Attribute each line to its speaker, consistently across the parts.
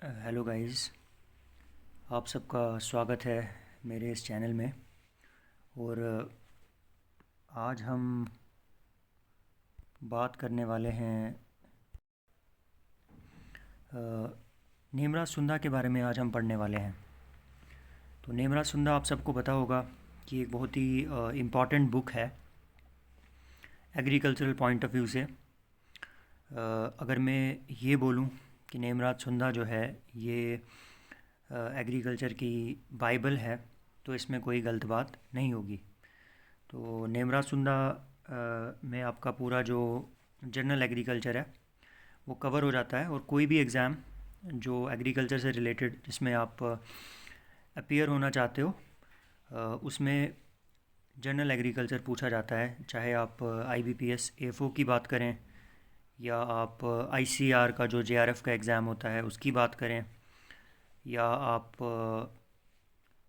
Speaker 1: Hello guys. आप सबका स्वागत है मेरे इस चैनल में। और आज हम बात करने वाले हैं नेमराज सुंदा के बारे में। आज हम पढ़ने वाले हैं। तो नेमराज सुंदा आप सबको पता होगा कि एक बहुत ही इम्पॉर्टेंट बुक है एग्रीकल्चरल पॉइंट ऑफ व्यू से। अगर मैं ये बोलूँ कि नेमराज सुंदा जो है ये एग्रीकल्चर की बाइबल है तो इसमें कोई गलत बात नहीं होगी। तो नेमराज सुंदा में आपका पूरा जो जनरल एग्रीकल्चर है वो कवर हो जाता है। और कोई भी एग्ज़ाम जो एग्रीकल्चर से रिलेटेड जिसमें आप अपीयर होना चाहते हो उसमें जनरल एग्रीकल्चर पूछा जाता है। चाहे आप IBPS AFO की बात करें या आप ICR का जो JRF का एग्ज़ाम होता है उसकी बात करें या आप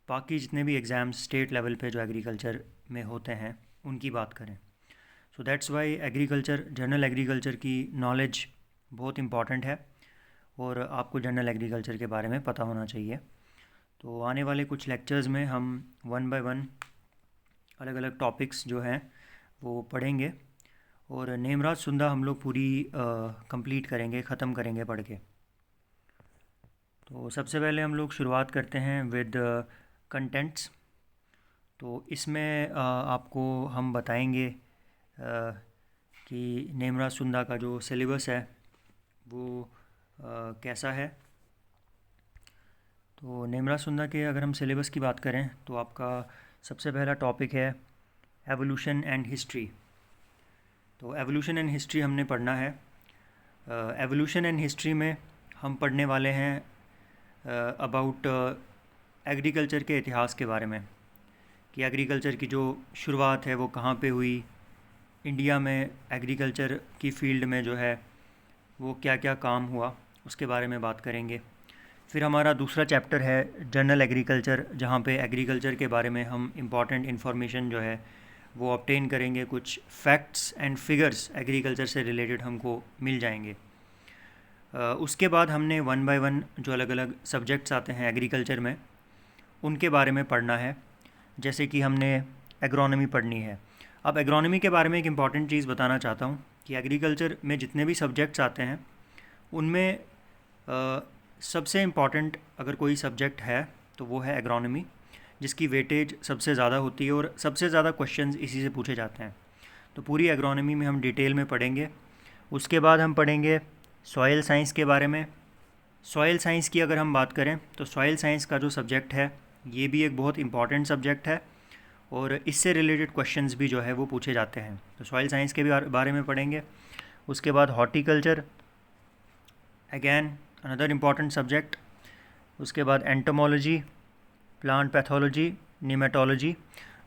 Speaker 1: बाकी जितने भी एग्ज़ाम्स स्टेट लेवल पे जो एग्रीकल्चर में होते हैं उनकी बात करें। So that's why agriculture general agriculture की नॉलेज बहुत इम्पॉर्टेंट है और आपको जनरल एग्रीकल्चर के बारे में पता होना चाहिए। तो आने वाले कुछ लेक्चर्स में हम वन बाय वन अलग अलग टॉपिक्स जो हैं वो पढ़ेंगे और नेमराज सुंदा हम लोग पूरी कंप्लीट करेंगे, ख़त्म करेंगे पढ़ के। तो सबसे पहले हम लोग शुरुआत करते हैं विद कंटेंट्स। तो इसमें आपको हम बताएंगे कि नेमराज सुंदा का जो सिलेबस है वो कैसा है। तो नेमराज सुंदा के अगर हम सिलेबस की बात करें तो आपका सबसे पहला टॉपिक है एवोल्यूशन एंड हिस्ट्री। तो एवोल्यूशन एंड हिस्ट्री हमने पढ़ना है। एवोल्यूशन एंड हिस्ट्री में हम पढ़ने वाले हैं अबाउट एग्रीकल्चर के इतिहास के बारे में कि एग्रीकल्चर की जो शुरुआत है वो कहाँ पे हुई, इंडिया में एग्रीकल्चर की फील्ड में जो है वो क्या क्या काम हुआ उसके बारे में बात करेंगे। फिर हमारा दूसरा चैप्टर है जनरल एग्रीकल्चर, जहाँ पे एग्रीकल्चर के बारे में हम इम्पॉर्टेंट इन्फॉर्मेशन जो है वो ऑब्टेन करेंगे। कुछ फैक्ट्स एंड फिगर्स एग्रीकल्चर से रिलेटेड हमको मिल जाएंगे। उसके बाद हमने वन बाय वन जो अलग अलग सब्जेक्ट्स आते हैं एग्रीकल्चर में उनके बारे में पढ़ना है। जैसे कि हमने एग्रोनॉमी पढ़नी है। अब एग्रोनॉमी के बारे में एक इम्पॉर्टेंट चीज़ बताना चाहता हूँ कि एग्रीकल्चर में जितने भी सब्जेक्ट्स आते हैं उनमें सबसे इम्पॉर्टेंट अगर कोई सब्जेक्ट है तो वो है एग्रोनॉमी, जिसकी वेटेज सबसे ज़्यादा होती है और सबसे ज़्यादा क्वेश्चंस इसी से पूछे जाते हैं। तो पूरी एग्रोनॉमी में हम डिटेल में पढ़ेंगे। उसके बाद हम पढ़ेंगे सॉइल साइंस के बारे में। सॉइल साइंस की अगर हम बात करें तो सॉइल साइंस का जो सब्जेक्ट है ये भी एक बहुत इंपॉर्टेंट सब्जेक्ट है और इससे रिलेटेड क्वेश्चंस भी जो है वो पूछे जाते हैं। तो सॉइल साइंस के भी बारे में पढ़ेंगे। उसके बाद horticulture, again another important subject. उसके बाद एंटोमोलॉजी, प्लांट पैथोलॉजी, निमेटोलॉजी,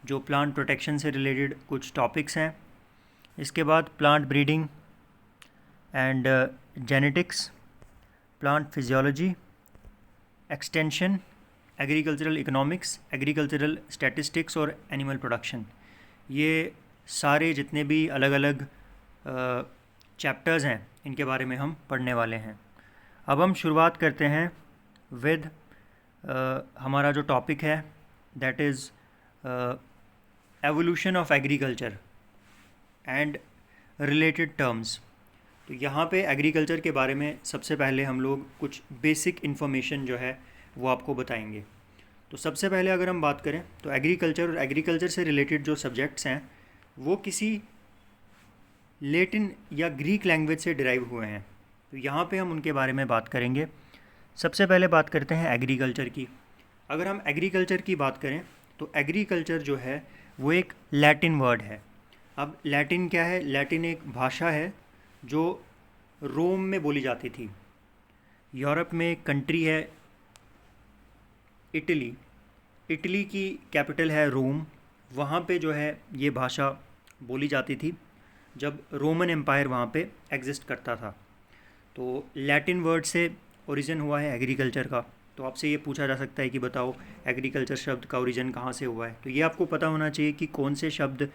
Speaker 1: जो प्लांट प्रोटेक्शन से रिलेटेड कुछ टॉपिक्स हैं। इसके बाद plant breeding and genetics, plant physiology, extension, agricultural economics, agricultural statistics और एनिमल प्रोडक्शन। ये सारे जितने भी अलग अलग चैप्टर्स हैं इनके बारे में हम पढ़ने वाले हैं। अब हम शुरुआत करते हैं विद हमारा जो टॉपिक है that is evolution of agriculture and related terms. तो यहाँ पे एग्रीकल्चर के बारे में सबसे पहले हम लोग कुछ बेसिक इन्फॉर्मेशन जो है वो आपको बताएंगे। तो सबसे पहले अगर हम बात करें तो एग्रीकल्चर और एग्रीकल्चर से रिलेटेड जो सब्जेक्ट्स हैं वो किसी लैटिन या ग्रीक लैंग्वेज से डिराइव हुए हैं। तो यहाँ पे हम उनके बारे में बात करेंगे। सबसे पहले बात करते हैं एग्रीकल्चर की। अगर हम एग्रीकल्चर की बात करें तो एग्रीकल्चर जो है वो एक लैटिन वर्ड है। अब लैटिन क्या है? लैटिन एक भाषा है जो रोम में बोली जाती थी। यूरोप में एक कंट्री है इटली, इटली की कैपिटल है रोम। वहाँ पे जो है ये भाषा बोली जाती थी जब रोमन एम्पायर वहाँ पे एग्जिस्ट करता था। तो लैटिन वर्ड से ओरिजिन हुआ है एग्रीकल्चर का। तो आपसे ये पूछा जा सकता है कि बताओ एग्रीकल्चर शब्द का ओरिजिन कहाँ से हुआ है। तो ये आपको पता होना चाहिए कि कौन से शब्द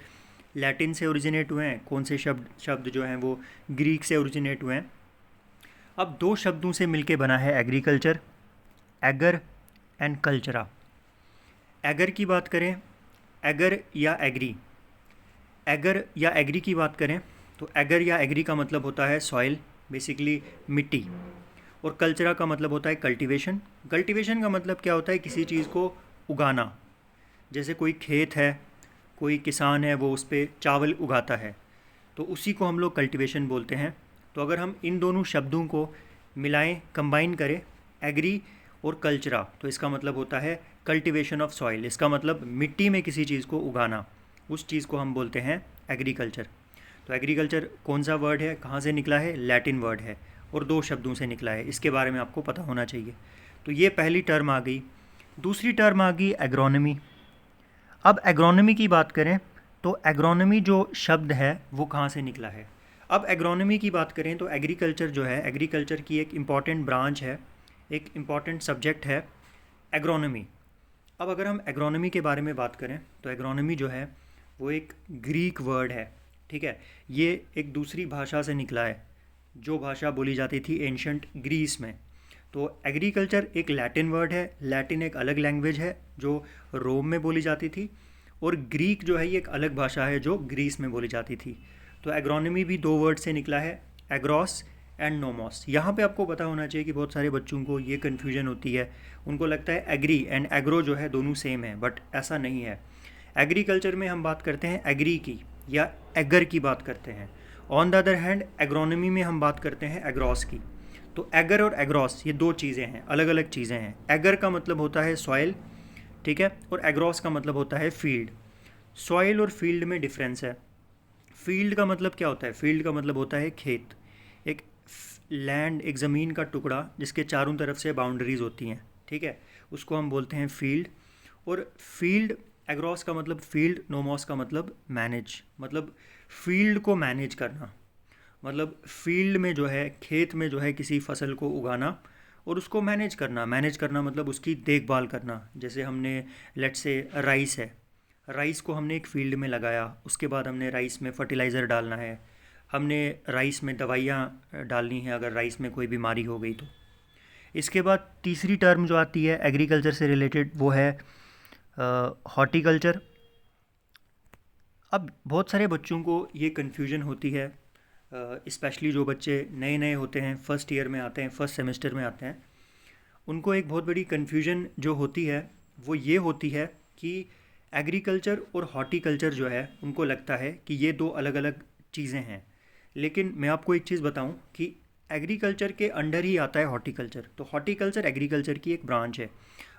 Speaker 1: लैटिन से ओरिजिनेट हुए हैं, कौन से शब्द जो हैं वो ग्रीक से ओरिजिनेट हुए हैं। अब दो शब्दों से मिलके बना है एग्रीकल्चर, एगर एंड कल्चरा। एगर की बात करें, एगर या एग्री, एगर या एग्री की बात करें तो एगर या एग्री का मतलब होता है सॉइल, बेसिकली मिट्टी, और कल्चरा का मतलब होता है कल्टीवेशन। कल्टीवेशन का मतलब क्या होता है, किसी चीज़ को उगाना। जैसे कोई खेत है, कोई किसान है, वो उस पर चावल उगाता है, तो उसी को हम लोग कल्टीवेशन बोलते हैं। तो अगर हम इन दोनों शब्दों को मिलाएं, कंबाइन करें, एग्री और कल्चरा, तो इसका मतलब होता है कल्टीवेशन ऑफ सॉइल। इसका मतलब मिट्टी में किसी चीज़ को उगाना, उस चीज़ को हम बोलते हैं एग्रीकल्चर। तो एग्रीकल्चर कौन सा वर्ड है, कहाँ से निकला है, लैटिन वर्ड है और दो शब्दों से निकला है। इसके बारे में आपको पता होना चाहिए। तो ये पहली टर्म आ गई। दूसरी टर्म आ गई एग्रोनॉमी। अब एग्रोनॉमी की बात करें तो एग्रोनॉमी जो शब्द है वो कहाँ से निकला है। अब एग्रोनॉमी की बात करें तो एग्रीकल्चर जो है, एग्रीकल्चर की एक इम्पॉर्टेंट ब्रांच है, एक इम्पॉर्टेंट सब्जेक्ट है एग्रोनॉमी। अब अगर हम एग्रोनॉमी के बारे में बात करें तो एग्रोनॉमी जो है वो एक ग्रीक वर्ड है, ठीक है। ये एक दूसरी भाषा से निकला है, जो भाषा बोली जाती थी एंशंट ग्रीस में। तो एग्रीकल्चर एक लैटिन वर्ड है, लैटिन एक अलग लैंग्वेज है जो रोम में बोली जाती थी, और ग्रीक जो है ये एक अलग भाषा है जो ग्रीस में बोली जाती थी। तो एग्रोनॉमी भी दो वर्ड से निकला है, एग्रॉस एंड नोमोस। यहाँ पे आपको पता होना चाहिए कि बहुत सारे बच्चों को ये कन्फ्यूजन होती है, उनको लगता है एग्री एंड एग्रो जो है दोनों सेम है, बट ऐसा नहीं है। एग्रीकल्चर में हम बात करते हैं एग्री की या एगर की बात करते हैं। On the other hand agronomy में हम बात करते हैं एग्रॉस की। तो एगर और एग्रॉस ये दो चीज़ें हैं, अलग अलग चीज़ें हैं। एगर का मतलब होता है सॉइल, ठीक है, और एग्रॉस का मतलब होता है फील्ड। सॉइल और फील्ड में डिफरेंस है। फील्ड का मतलब क्या होता है, फील्ड का मतलब होता है खेत, एक लैंड, एक ज़मीन का टुकड़ा जिसके चारों तरफ से बाउंड्रीज होती हैं, ठीक है, उसको हम बोलते हैं फील्ड। और फील्ड, एग्रॉस का मतलब फील्ड, नोमोस का मतलब मैनेज, मतलब फील्ड को मैनेज करना, मतलब फील्ड में जो है, खेत में जो है किसी फसल को उगाना और उसको मैनेज करना। मैनेज करना मतलब उसकी देखभाल करना। जैसे हमने लेट्स से राइस है, राइस को हमने एक फील्ड में लगाया, उसके बाद हमने राइस में फर्टिलाइज़र डालना है, हमने राइस में दवाइयाँ डालनी है अगर राइस में कोई बीमारी हो गई तो। इसके बाद तीसरी टर्म जो आती है एग्रीकल्चर से रिलेटेड वो है हॉर्टिकल्चर। अब बहुत सारे बच्चों को ये कन्फ्यूजन होती है, स्पेशली जो बच्चे नए नए होते हैं, फर्स्ट ईयर में आते हैं, फर्स्ट सेमेस्टर में आते हैं, उनको एक बहुत बड़ी कन्फ्यूजन जो होती है वो ये होती है कि एग्रीकल्चर और हॉर्टिकल्चर जो है, उनको लगता है कि ये दो अलग अलग चीज़ें हैं। लेकिन मैं आपको एक चीज़ बताऊं कि एग्रीकल्चर के अंडर ही आता है हॉर्टिकल्चर। तो हॉर्टिकल्चर एग्रीकल्चर की एक ब्रांच है।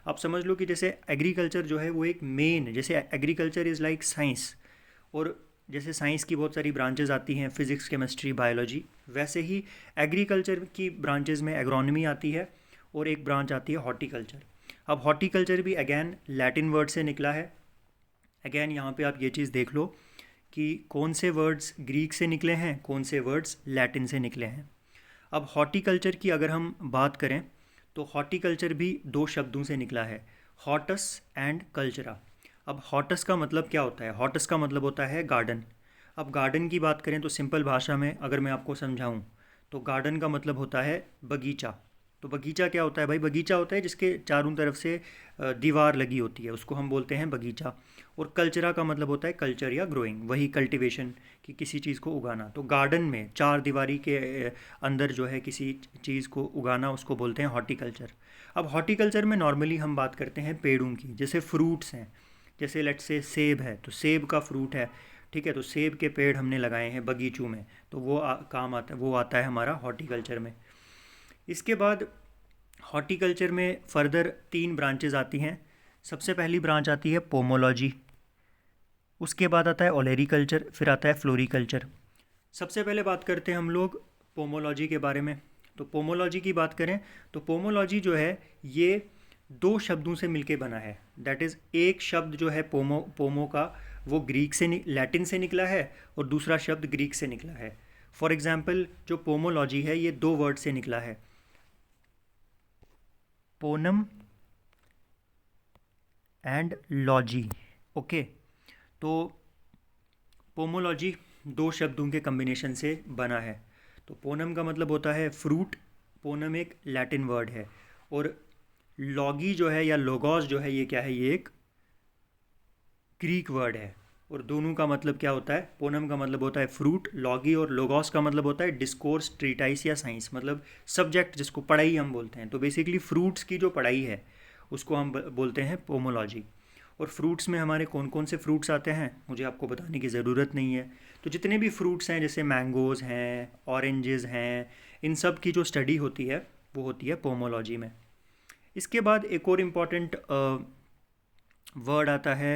Speaker 1: आप समझ लो कि जैसे एग्रीकल्चर जो है वो एक मेन, जैसे एग्रीकल्चर इज़ लाइक साइंस, और जैसे साइंस की बहुत सारी ब्रांचेज आती हैं, फिज़िक्स, केमिस्ट्री, बायोलॉजी, वैसे ही एग्रीकल्चर की ब्रांचेज में एग्रोनॉमी आती है और एक ब्रांच आती है हॉर्टिकल्चर। अब हॉर्टिकल्चर भी अगेन लैटिन वर्ड से निकला है। अगेन यहाँ पे आप ये चीज़ देख लो कि कौन से वर्ड्स ग्रीक से निकले हैं, कौन से वर्ड्स लैटिन से निकले हैं। अब हॉर्टिकल्चर की अगर हम बात करें तो हॉर्टिकल्चर भी दो शब्दों से निकला है, हॉर्टस एंड कल्चरा। अब हॉर्टस का मतलब क्या होता है, हॉर्टस का मतलब होता है गार्डन। अब गार्डन की बात करें तो सिंपल भाषा में अगर मैं आपको समझाऊं तो गार्डन का मतलब होता है बगीचा। तो बगीचा क्या होता है भाई, बगीचा होता है जिसके चारों तरफ से दीवार लगी होती है, उसको हम बोलते हैं बगीचा। और कल्चरा का मतलब होता है कल्चर या ग्रोइंग, वही कल्टीवेशन कि किसी चीज़ को उगाना। तो गार्डन में चार दीवारी के अंदर जो है किसी चीज़ को उगाना, उसको बोलते हैं हॉर्टिकल्चर। अब हॉर्टिकल्चर में नॉर्मली हम बात करते हैं पेड़ों की, जैसे फ्रूट्स हैं, जैसे लेट्स से सेब है तो सेब का फ्रूट है, ठीक है, तो सेब के पेड़ हमने लगाए हैं बगीचों में, तो वो काम आता है, वो आता है हमारा हॉर्टिकल्चर में। इसके बाद हॉर्टिकल्चर में फर्दर तीन ब्रांचेज आती हैं। सबसे पहली ब्रांच आती है पोमोलॉजी, उसके बाद आता है ओलेरीकल्चर, फिर आता है फ्लोरीकल्चर। सबसे पहले बात करते हैं हम लोग पोमोलॉजी के बारे में। तो पोमोलॉजी की बात करें तो पोमोलॉजी जो है ये दो शब्दों से मिलके बना है। दैट इज़ एक शब्द जो है पोमो, पोमो का, वो ग्रीक से लैटिन से निकला है और दूसरा शब्द ग्रीक से निकला है। फॉर एग्जाम्पल जो पोमोलॉजी है ये दो वर्ड से निकला है, पोनम एंड लॉजी, ओके। तो पोमोलॉजी दो शब्दों के कम्बिनेशन से बना है। तो पोनम का मतलब होता है फ्रूट पोनम एक लैटिन वर्ड है, और लॉगी जो है या लोगोस जो है ये क्या है, ये एक ग्रीक वर्ड है। और दोनों का मतलब क्या होता है, पोनम का मतलब होता है फ्रूट, लॉगी और लोगोस का मतलब होता है डिस्कोर्स, ट्रीटाइस या साइंस, मतलब सब्जेक्ट जिसको पढ़ाई हम बोलते हैं। तो बेसिकली फ्रूट्स की जो पढ़ाई है उसको हम बोलते हैं पोमोलॉजी। और फ्रूट्स में हमारे कौन कौन से फ्रूट्स आते हैं मुझे आपको बताने की ज़रूरत नहीं है। तो जितने भी फ्रूट्स हैं जैसे मैंगोज़ हैं, ऑरेंजेस हैं, इन सब की जो स्टडी होती है वो होती है पोमोलॉजी में। इसके बाद एक और इम्पॉर्टेंट वर्ड आता है,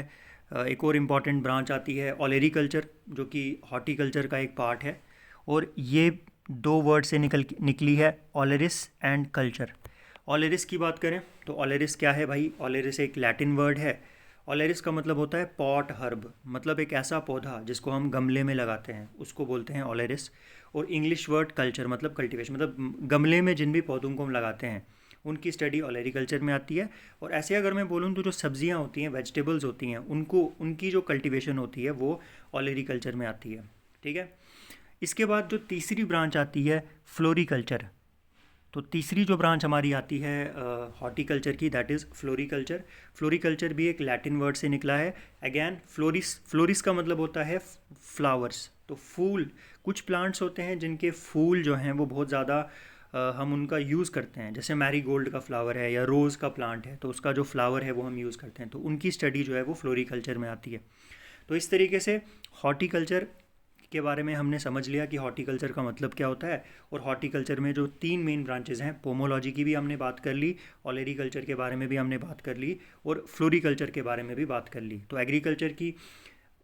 Speaker 1: एक और इम्पॉर्टेंट ब्रांच आती है ओलेरीकल्चर, जो कि हॉर्टिकल्चर का एक पार्ट है। और ये दो वर्ड से निकली है, ओलेरिस एंड कल्चर। ओलेरिस की बात करें तो ओलेरिस क्या है भाई, ओलेरिस एक लैटिन वर्ड है। ओलेरिस का मतलब होता है पॉट हर्ब, मतलब एक ऐसा पौधा जिसको हम गमले में लगाते हैं उसको बोलते हैं ओलेरिस। और इंग्लिश वर्ड कल्चर मतलब कल्टीवेशन, मतलब गमले में जिन भी पौधों को हम लगाते हैं उनकी स्टडी ओलेरीकल्चर में आती है। और ऐसे अगर मैं बोलूँ तो जो सब्जियां होती हैं, वेजिटेबल्स होती हैं, उनको उनकी जो कल्टीवेशन होती है वो ओलेरीकल्चर में आती है। ठीक है। इसके बाद जो तीसरी ब्रांच आती है फ्लोरीकल्चर। तो तीसरी जो ब्रांच हमारी आती है हॉर्टिकल्चर की, दैट इज़ फ्लोरीकल्चर। फ्लोरीकल्चर भी एक लैटिन वर्ड से निकला है। अगेन फ्लोरिस, फ्लोरिस का मतलब होता है फ्लावर्स, तो फूल। कुछ प्लांट्स होते हैं जिनके फूल जो हैं वो बहुत ज़्यादा हम उनका यूज़ करते हैं, जैसे मैरीगोल्ड का फ्लावर है या रोज़ का प्लांट है, तो उसका जो फ्लावर है वो हम यूज़ करते हैं, तो उनकी स्टडी जो है वो फ्लोरीकल्चर में आती है। तो इस तरीके से हॉर्टिकल्चर के बारे में हमने समझ लिया कि हॉर्टिकल्चर का मतलब क्या होता है। और हॉर्टिकल्चर में जो तीन मेन ब्रांचेज हैं, पोमोलॉजी की भी हमने बात कर ली, ओलेरीकल्चर के बारे में भी हमने बात कर ली, और फ्लोरीकल्चर के बारे में भी बात कर ली। तो एग्रीकल्चर की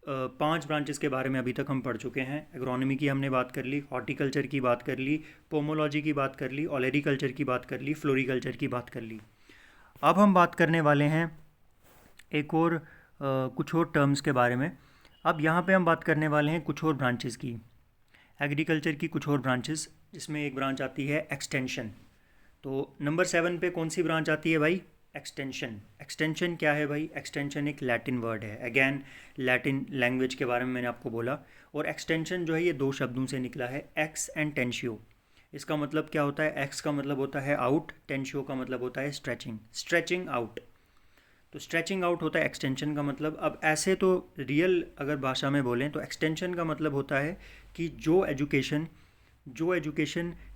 Speaker 1: पांच ब्रांचेस के बारे में अभी तक हम पढ़ चुके हैं। एग्रोनॉमी की हमने बात कर ली, हॉर्टिकल्चर की बात कर ली, पोमोलॉजी की बात कर ली, ओलेरीकल्चर की बात कर ली, फ्लोरीकल्चर की बात कर ली। अब हम बात करने वाले हैं एक और कुछ और टर्म्स के बारे में। अब यहाँ पे हम बात करने वाले हैं कुछ और ब्रांचेस की, एग्रीकल्चर की कुछ और ब्रांचेस, जिसमें एक ब्रांच आती है एक्सटेंशन। तो नंबर 7 पे कौन सी ब्रांच आती है भाई, एक्सटेंशन। एक्सटेंशन क्या है भाई, एक्सटेंशन एक लैटिन वर्ड है। अगेन लैटिन लैंग्वेज के बारे में मैंने आपको बोला। और एक्सटेंशन जो है ये दो शब्दों से निकला है, एक्स एंड टेंशियो। इसका मतलब क्या होता है, एक्स का मतलब होता है आउट, टेंशियो का मतलब होता है स्ट्रेचिंग, स्ट्रेचिंग आउट। तो स्ट्रेचिंग आउट होता है एक्सटेंशन का मतलब। अब ऐसे तो रियल अगर भाषा में बोलें तो एक्सटेंशन का मतलब होता है कि जो एजुकेशन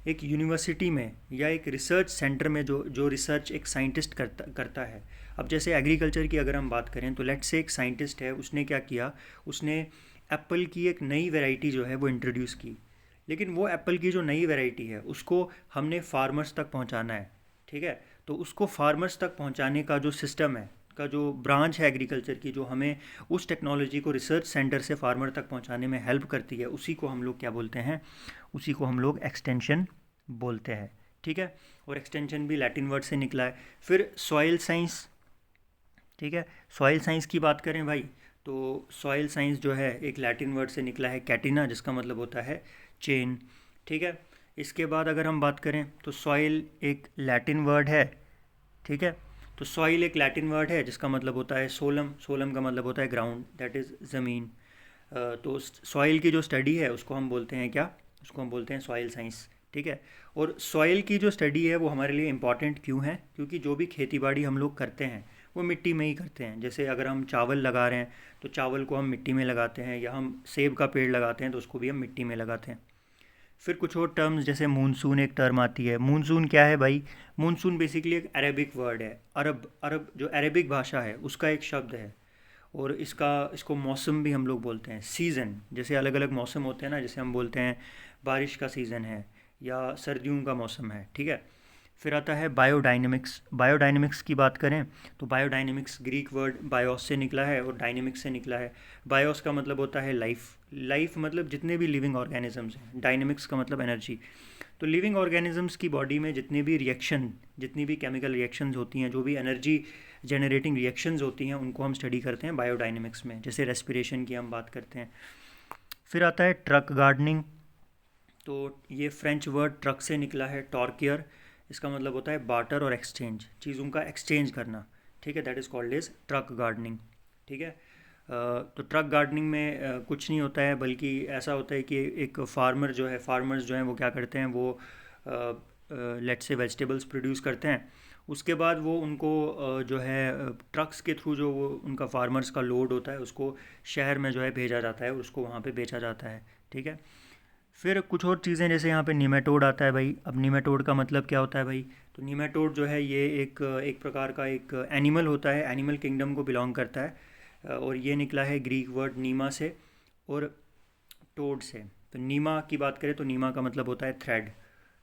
Speaker 1: एक यूनिवर्सिटी में या एक रिसर्च सेंटर में जो रिसर्च एक साइंटिस्ट करता है। अब जैसे एग्रीकल्चर की अगर हम बात करें तो लेट्स से एक साइंटिस्ट है, उसने क्या किया, उसने एप्पल की एक नई वैरायटी जो है वो इंट्रोड्यूस की। लेकिन वो एप्पल की जो नई वैरायटी है उसको हमने फार्मर्स तक पहुंचाना है। ठीक है। तो उसको फार्मर्स तक पहुंचाने का जो सिस्टम है, का जो ब्रांच है एग्रीकल्चर की, जो हमें उस टेक्नोलॉजी को रिसर्च सेंटर से फार्मर तक पहुंचाने में हेल्प करती है, उसी को हम लोग क्या बोलते हैं, उसी को हम लोग एक्सटेंशन बोलते हैं। ठीक है। और एक्सटेंशन भी लैटिन वर्ड से निकला है। फिर सॉइल साइंस। ठीक है। सॉइल साइंस की बात करें भाई तो सॉइल साइंस जो है एक लैटिन वर्ड से निकला है, कैटिना, जिसका मतलब होता है चेन। ठीक है। इसके बाद अगर हम बात करें तो सॉइल एक लैटिन वर्ड है। ठीक है। तो सॉइल एक लैटिन वर्ड है जिसका मतलब होता है सोलम, सोलम का मतलब होता है ग्राउंड, दैट इज़ ज़मीन। तो सॉइल की जो स्टडी है उसको हम बोलते हैं क्या, उसको हम बोलते हैं सॉइल साइंस। ठीक है। और सॉइल की जो स्टडी है वो हमारे लिए इम्पॉर्टेंट क्यों है, क्योंकि जो भी खेती बाड़ी हम लोग करते हैं वो मिट्टी में ही करते हैं। जैसे अगर हम चावल लगा रहे हैं तो चावल को हम मिट्टी में लगाते हैं, या हम सेब का पेड़ लगाते हैं तो उसको भी हम मिट्टी में लगाते हैं। फिर कुछ और टर्म्स जैसे मूनसून एक टर्म आती है। मूनसून क्या है भाई, मूनसून बेसिकली एक अरेबिक वर्ड है, अरब अरब जो अरेबिक भाषा है उसका एक शब्द है। और इसको मौसम भी हम लोग बोलते हैं, सीज़न। जैसे अलग अलग मौसम होते हैं ना, जैसे हम बोलते हैं बारिश का सीज़न है या सर्दियों का मौसम है। ठीक है। फिर आता है बायोडायनेमिक्स। बायोडायनेमिक्स की बात करें तो बायोडायनेमिक्स ग्रीक वर्ड बायोस से निकला है और डायनेमिक्स से निकला है। बायोस का मतलब होता है लाइफ, लाइफ मतलब जितने भी लिविंग ऑर्गेनिजम्स हैं, डायनेमिक्स का मतलब एनर्जी। तो लिविंग ऑर्गेनिजम्स की बॉडी में जितनी भी केमिकल रिएक्शंस होती हैं, जो भी एनर्जी जनरेटिंग रिएक्शंस होती हैं, उनको हम स्टडी करते हैं बायोडायनेमिक्स में। जैसे रेस्पिरेशन की हम बात करते हैं। फिर आता है ट्रक गार्डनिंग। तो ये फ्रेंच वर्ड ट्रक से निकला है, टॉर्कियर। इसका मतलब होता है बाटर और एक्सचेंज, चीज़ों का एक्सचेंज करना। ठीक है। That is called as truck gardening. ठीक है। तो ट्रक गार्डनिंग में कुछ नहीं होता है, बल्कि ऐसा होता है कि एक फार्मर्स जो हैं वो क्या करते हैं, वो लेट्स से वेजिटेबल्स प्रोड्यूस करते हैं, उसके बाद वो उनको जो है ट्रक्स के थ्रू जो वो उनका फार्मर्स का लोड होता है उसको शहर में जो है भेजा जाता है और उसको वहाँ पे बेचा जाता है। ठीक है। फिर कुछ और चीज़ें जैसे यहाँ पे निमेटोड आता है भाई। अब निमेटोड का मतलब क्या होता है भाई? तो निमेटोड जो है ये एक एक प्रकार का एक एनिमल होता है, एनिमल किंगडम को बिलोंग करता है। और ये निकला है ग्रीक वर्ड नीमा से और टोड से। तो नीमा की बात करें तो नीमा का मतलब होता है थ्रेड।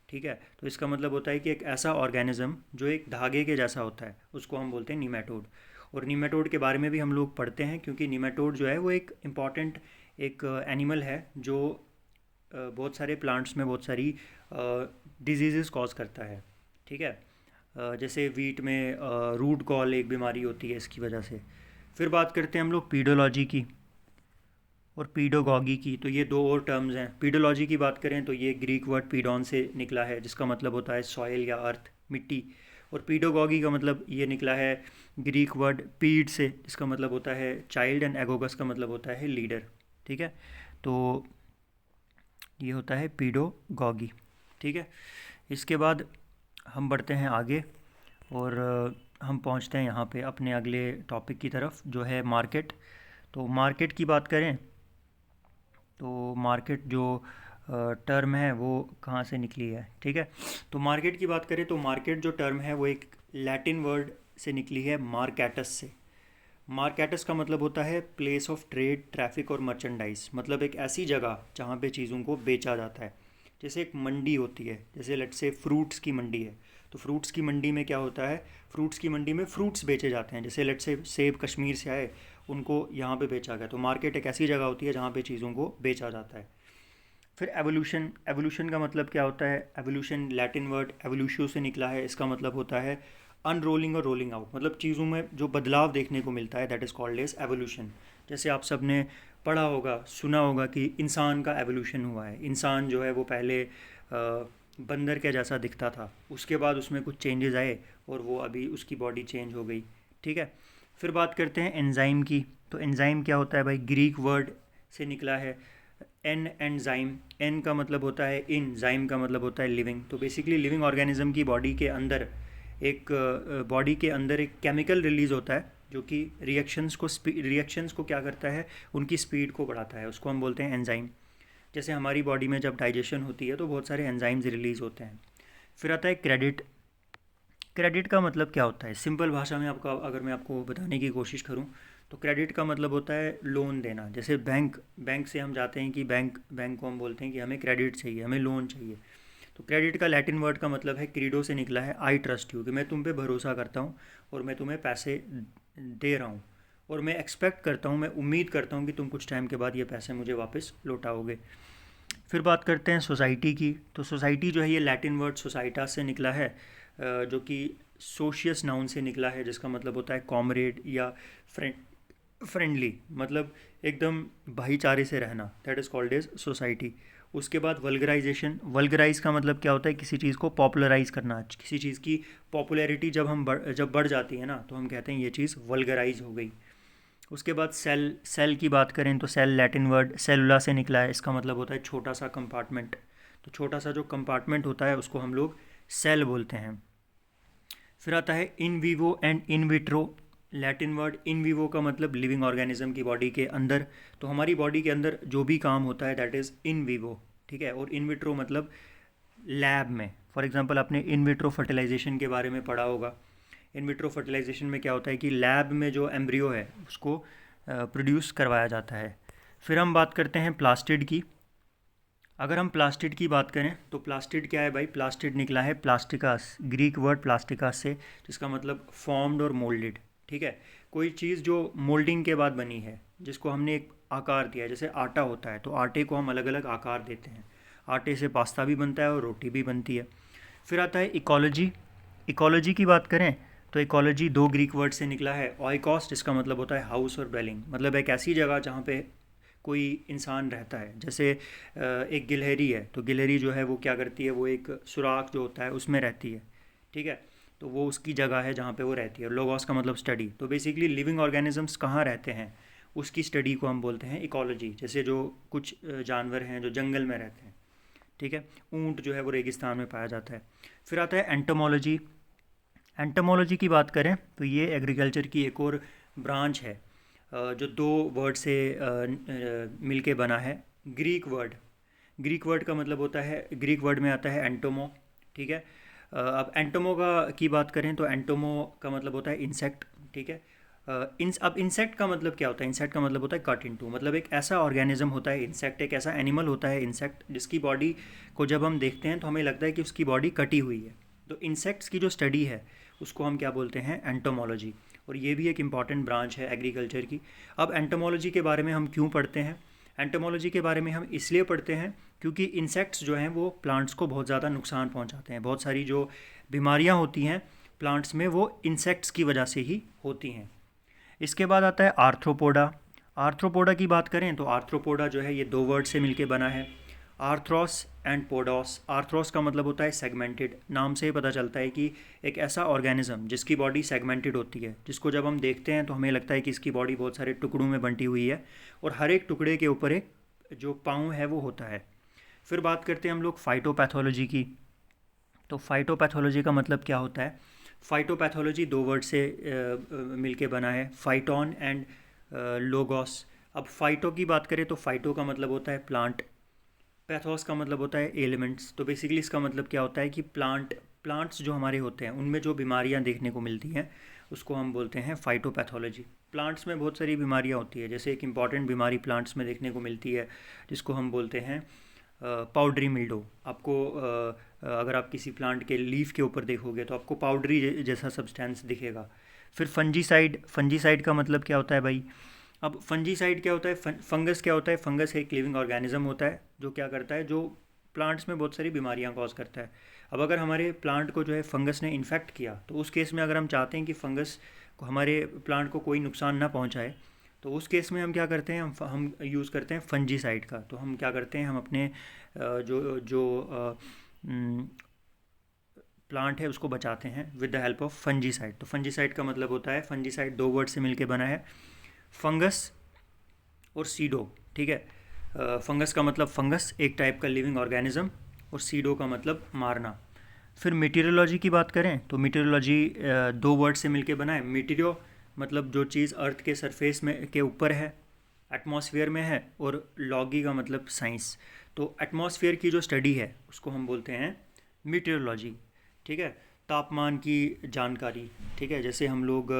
Speaker 1: ठीक है। तो इसका मतलब होता है कि एक ऐसा ऑर्गेनिज्म जो एक धागे के जैसा होता है उसको हम बोलते हैं निमेटोड। और निमेटोड के बारे में भी हम लोग पढ़ते हैं क्योंकि निमेटोड जो है वो एक इम्पॉर्टेंट एक एनिमल है जो बहुत सारे प्लांट्स में बहुत सारी डिजीज़ कॉज करता है। ठीक है। जैसे वीट में रूट कॉल एक बीमारी होती है इसकी वजह से। फिर बात करते हैं हम लोग पीडोलॉजी की और पीडोगॉगी की। तो ये दो और टर्म्स हैं। पीडोलॉजी की बात करें तो ये ग्रीक वर्ड पीडॉन से निकला है जिसका मतलब होता है सॉइल या अर्थ, मिट्टी। और पीडोगॉगी का मतलब ये निकला है ग्रीक वर्ड पीड से जिसका मतलब होता है चाइल्ड, एंड एगोगस का मतलब होता है लीडर। ठीक है। तो ये होता है पीडोगॉगी। ठीक है। इसके बाद हम बढ़ते हैं आगे और हम पहुंचते हैं यहाँ पे अपने अगले टॉपिक की तरफ जो है मार्केट। तो मार्केट की बात करें तो मार्केट जो टर्म है वो कहाँ से निकली है? ठीक है। तो मार्केट की बात करें तो मार्केट जो टर्म है वो एक लैटिन वर्ड से निकली है, मार्केटस से। मार्केटस का मतलब होता है प्लेस ऑफ ट्रेड, ट्रैफिक और मर्चेंडाइज। मतलब एक ऐसी जगह जहाँ पे चीज़ों को बेचा जाता है। जैसे एक मंडी होती है, जैसे लेट्स से फ्रूट्स की मंडी है, तो फ्रूट्स की मंडी में क्या होता है? फ्रूट्स की मंडी में फ्रूट्स बेचे जाते हैं। जैसे लेट्स से सेब कश्मीर से आए, उनको यहाँ पे बेचा गया। तो मार्केट एक ऐसी जगह होती है जहाँ पे चीज़ों को बेचा जाता है। फिर एवोल्यूशन। एवोल्यूशन का मतलब क्या होता है? एवोल्यूशन लैटिन वर्ड एवोल्यूशो से निकला है। इसका मतलब होता है अनरोलिंग और रोलिंग आउट। मतलब चीज़ों में जो बदलाव देखने को मिलता है that is called as evolution. जैसे आप सब ने पढ़ा होगा, सुना होगा कि इंसान का एवोल्यूशन हुआ है। इंसान जो है वो पहले बंदर के जैसा दिखता था, उसके बाद उसमें कुछ चेंजेस आए और वो अभी उसकी बॉडी चेंज हो गई। ठीक है। फिर बात करते हैं एंजाइम की। तो एंजाइम क्या होता है भाई? ग्रीक वर्ड से निकला है एन एंड जाइम। एन का मतलब होता है इन, जाइम का मतलब होता है लिविंग। तो बेसिकली लिविंग ऑर्गेनिज्म की बॉडी के अंदर एक केमिकल रिलीज़ होता है जो कि रिएक्शंस को क्या करता है? उनकी स्पीड को बढ़ाता है, उसको हम बोलते हैं एंजाइम। जैसे हमारी बॉडी में जब डाइजेशन होती है तो बहुत सारे एंजाइम्स रिलीज़ होते हैं। फिर आता है क्रेडिट। क्रेडिट का मतलब क्या होता है? सिंपल भाषा में आपका अगर मैं आपको बताने की कोशिश करूं तो क्रेडिट का मतलब होता है लोन देना। जैसे बैंक से हम जाते हैं कि बैंक को हम बोलते हैं कि हमें क्रेडिट चाहिए, हमें लोन चाहिए। तो क्रेडिट का लैटिन वर्ड का मतलब है क्रीडो से निकला है, आई ट्रस्ट यू, कि मैं तुम पे भरोसा करता हूँ और मैं तुम्हें पैसे दे रहा हूँ और मैं एक्सपेक्ट करता हूँ, मैं उम्मीद करता हूँ कि तुम कुछ टाइम के बाद ये पैसे मुझे वापस लौटाओगे। फिर बात करते हैं सोसाइटी की। तो सोसाइटी जो है ये लैटिन वर्ड सोसाइटा से निकला है जो कि सोशियस नाउन से निकला है जिसका मतलब होता है कॉमरेड या फ्रेंडली। मतलब एकदम भाईचारे से रहना, that is called as society. उसके बाद वल्गराइजेशन। वल्गराइज का मतलब क्या होता है? किसी चीज़ को पॉपुलराइज करना। किसी चीज़ की पॉपुलैरिटी जब बढ़ जाती है ना तो हम कहते हैं ये चीज़ वल्गराइज हो गई। उसके बाद सेल की बात करें तो सेल लैटिन वर्ड सेलुला से निकला है। इसका मतलब होता है छोटा सा कंपार्टमेंट। तो छोटा सा जो कंपार्टमेंट होता है उसको हम लोग सेल बोलते हैं। फिर आता है in vivo and in vitro. Latin word in vivo का मतलब लिविंग ऑर्गेनिज्म की बॉडी के अंदर। तो हमारी बॉडी के अंदर जो भी काम होता है दैट इज़ इन वीवो। ठीक है। और इन विट्रो मतलब लैब में। फॉर एग्जांपल आपने इन विट्रो फर्टिलाइजेशन के बारे में पढ़ा होगा। इन विट्रो फर्टिलाइजेशन में क्या होता है कि लैब में जो एम्ब्रियो है उसको प्रोड्यूस करवाया जाता है। फिर हम बात करते हैं प्लास्टिड की। अगर हम प्लास्टिड की बात करें तो प्लास्टिड क्या है भाई? प्लास्टिड निकला है प्लास्टिकास, ग्रीक वर्ड प्लास्टिकास से, जिसका मतलब फॉर्म्ड और मोल्डेड। ठीक है। कोई चीज़ जो मोल्डिंग के बाद बनी है, जिसको हमने एक आकार दिया है। जैसे आटा होता है तो आटे को हम अलग अलग आकार देते हैं। आटे से पास्ता भी बनता है और रोटी भी बनती है। फिर आता है इकोलॉजी। इकोलॉजी की बात करें तो इकोलॉजी दो ग्रीक वर्ड से निकला है। ऑइकॉस्ट, इसका मतलब होता है हाउस और डेलिंग। मतलब एक ऐसी जगह जहाँ पे कोई इंसान रहता है। जैसे एक गिलहरी है तो गिलहरी जो है वो क्या करती है? वो एक सुराख जो होता है उसमें रहती है। ठीक है। तो वो उसकी जगह है जहाँ पे वो रहती है। लोगोस का मतलब स्टडी। तो बेसिकली लिविंग ऑर्गेनिजम्स कहाँ रहते हैं उसकी स्टडी को हम बोलते हैं इकोलॉजी। जैसे जो कुछ जानवर हैं जो जंगल में रहते हैं। ठीक है। ऊंट जो है वो रेगिस्तान में पाया जाता है। फिर आता है एंटोमोलॉजी। एंटोमोलॉजी की बात करें तो ये एग्रीकल्चर की एक और ब्रांच है, जो दो वर्ड से मिलके बना है। ग्रीक वर्ड, ग्रीक वर्ड का मतलब होता है, ग्रीक वर्ड में आता है एंटोमो, ठीक है। अब एंटोमो का की बात करें तो एंटोमो का मतलब होता है इंसेक्ट, ठीक है। अब इंसेक्ट का मतलब क्या होता है? इंसेक्ट का मतलब होता है कट इनटू, मतलब एक ऐसा ऑर्गेनिज्म होता है इंसेक्ट, एक ऐसा एनिमल होता है इंसेक्ट जिसकी बॉडी को जब हम देखते हैं तो हमें लगता है कि उसकी बॉडी कटी हुई है। तो इंसेक्ट्स की जो स्टडी है उसको हम क्या बोलते हैं? एंटोमोलॉजी। और ये भी एक इम्पॉर्टेंट ब्रांच है एग्रीकल्चर की। अब एंटोमोलॉजी के बारे में हम क्यों पढ़ते हैं? एंटोमोलॉजी के बारे में हम इसलिए पढ़ते हैं क्योंकि इंसेक्ट्स जो हैं वो प्लांट्स को बहुत ज़्यादा नुकसान पहुंचाते हैं। बहुत सारी जो बीमारियां होती हैं प्लांट्स में वो इंसेक्ट्स की वजह से ही होती हैं। इसके बाद आता है आर्थ्रोपोडा। आर्थ्रोपोडा की बात करें तो आर्थ्रोपोडा जो है ये दो वर्ड से मिलके बना है, आर्थ्रोस एंड पोडोस। आर्थ्रोस का मतलब होता है सेगमेंटेड, नाम से ही पता चलता है कि एक ऐसा ऑर्गेनिज्म जिसकी बॉडी सेगमेंटेड होती है, जिसको जब हम देखते हैं तो हमें लगता है कि इसकी बॉडी बहुत सारे टुकड़ों में बंटी हुई है और हर एक टुकड़े के ऊपर एक जो पाँव है वो होता है। फिर बात करते हैं हम लोग फाइटोपैथोलॉजी की। तो फाइटोपैथोलॉजी का मतलब क्या होता है? फाइटोपैथोलॉजी दो वर्ड से मिलके बना है, फाइटोन एंड लोगोस। अब फाइटो की बात करें तो फाइटो का मतलब होता है प्लांट, पैथोस का मतलब होता है एलिमेंट्स। तो बेसिकली इसका मतलब क्या होता है कि प्लांट्स जो हमारे होते हैं उनमें जो बीमारियां देखने को मिलती हैं उसको हम बोलते हैं फाइटोपैथोलॉजी। प्लांट्स में बहुत सारी बीमारियां होती है, जैसे एक इंपॉर्टेंट बीमारी प्लांट्स में देखने को मिलती है जिसको हम बोलते हैं पाउडरी मिल्डो। आपको अगर आप किसी प्लांट के लीफ के ऊपर देखोगे तो आपको पाउडरी जैसा सब्सटेंस दिखेगा। फिर फंजीसाइड। फंजीसाइड का मतलब क्या होता है भाई? अब फंजीसाइड क्या होता है? फंगस क्या होता है? फंगस एक लिविंग ऑर्गेनिज्म होता है जो क्या करता है, जो प्लांट्स में बहुत सारी बीमारियां कॉज करता है। अब अगर हमारे प्लांट को जो है फंगस ने इन्फेक्ट किया तो उस केस में अगर हम चाहते हैं कि फंगस को हमारे प्लांट को कोई नुकसान ना पहुंचाए तो उस केस में हम क्या करते हैं? हम यूज़ करते हैं फंजीसाइड का। तो हम क्या करते हैं? हम अपने जो जो प्लांट है उसको बचाते हैं with the help of fungicide. तो फंजीसाइड का मतलब होता है, फंजीसाइड दो वर्ड से मिलके बना है, फंगस और सीडो, ठीक है। फंगस का मतलब फंगस, एक टाइप का लिविंग ऑर्गेनिज्म, और सीडो का मतलब मारना। फिर मीटीरियोलॉजी की बात करें तो मीटीरियोलॉजी दो वर्ड से मिलके बना है। मीटीरियो मतलब जो चीज़ अर्थ के सरफेस में के ऊपर है, एटमॉस्फेयर में है, और लॉगी का मतलब साइंस। तो एटमॉस्फेयर की जो स्टडी है उसको हम बोलते हैं मीटीरियोलॉजी, ठीक है। तापमान की जानकारी, ठीक है। जैसे हम लोग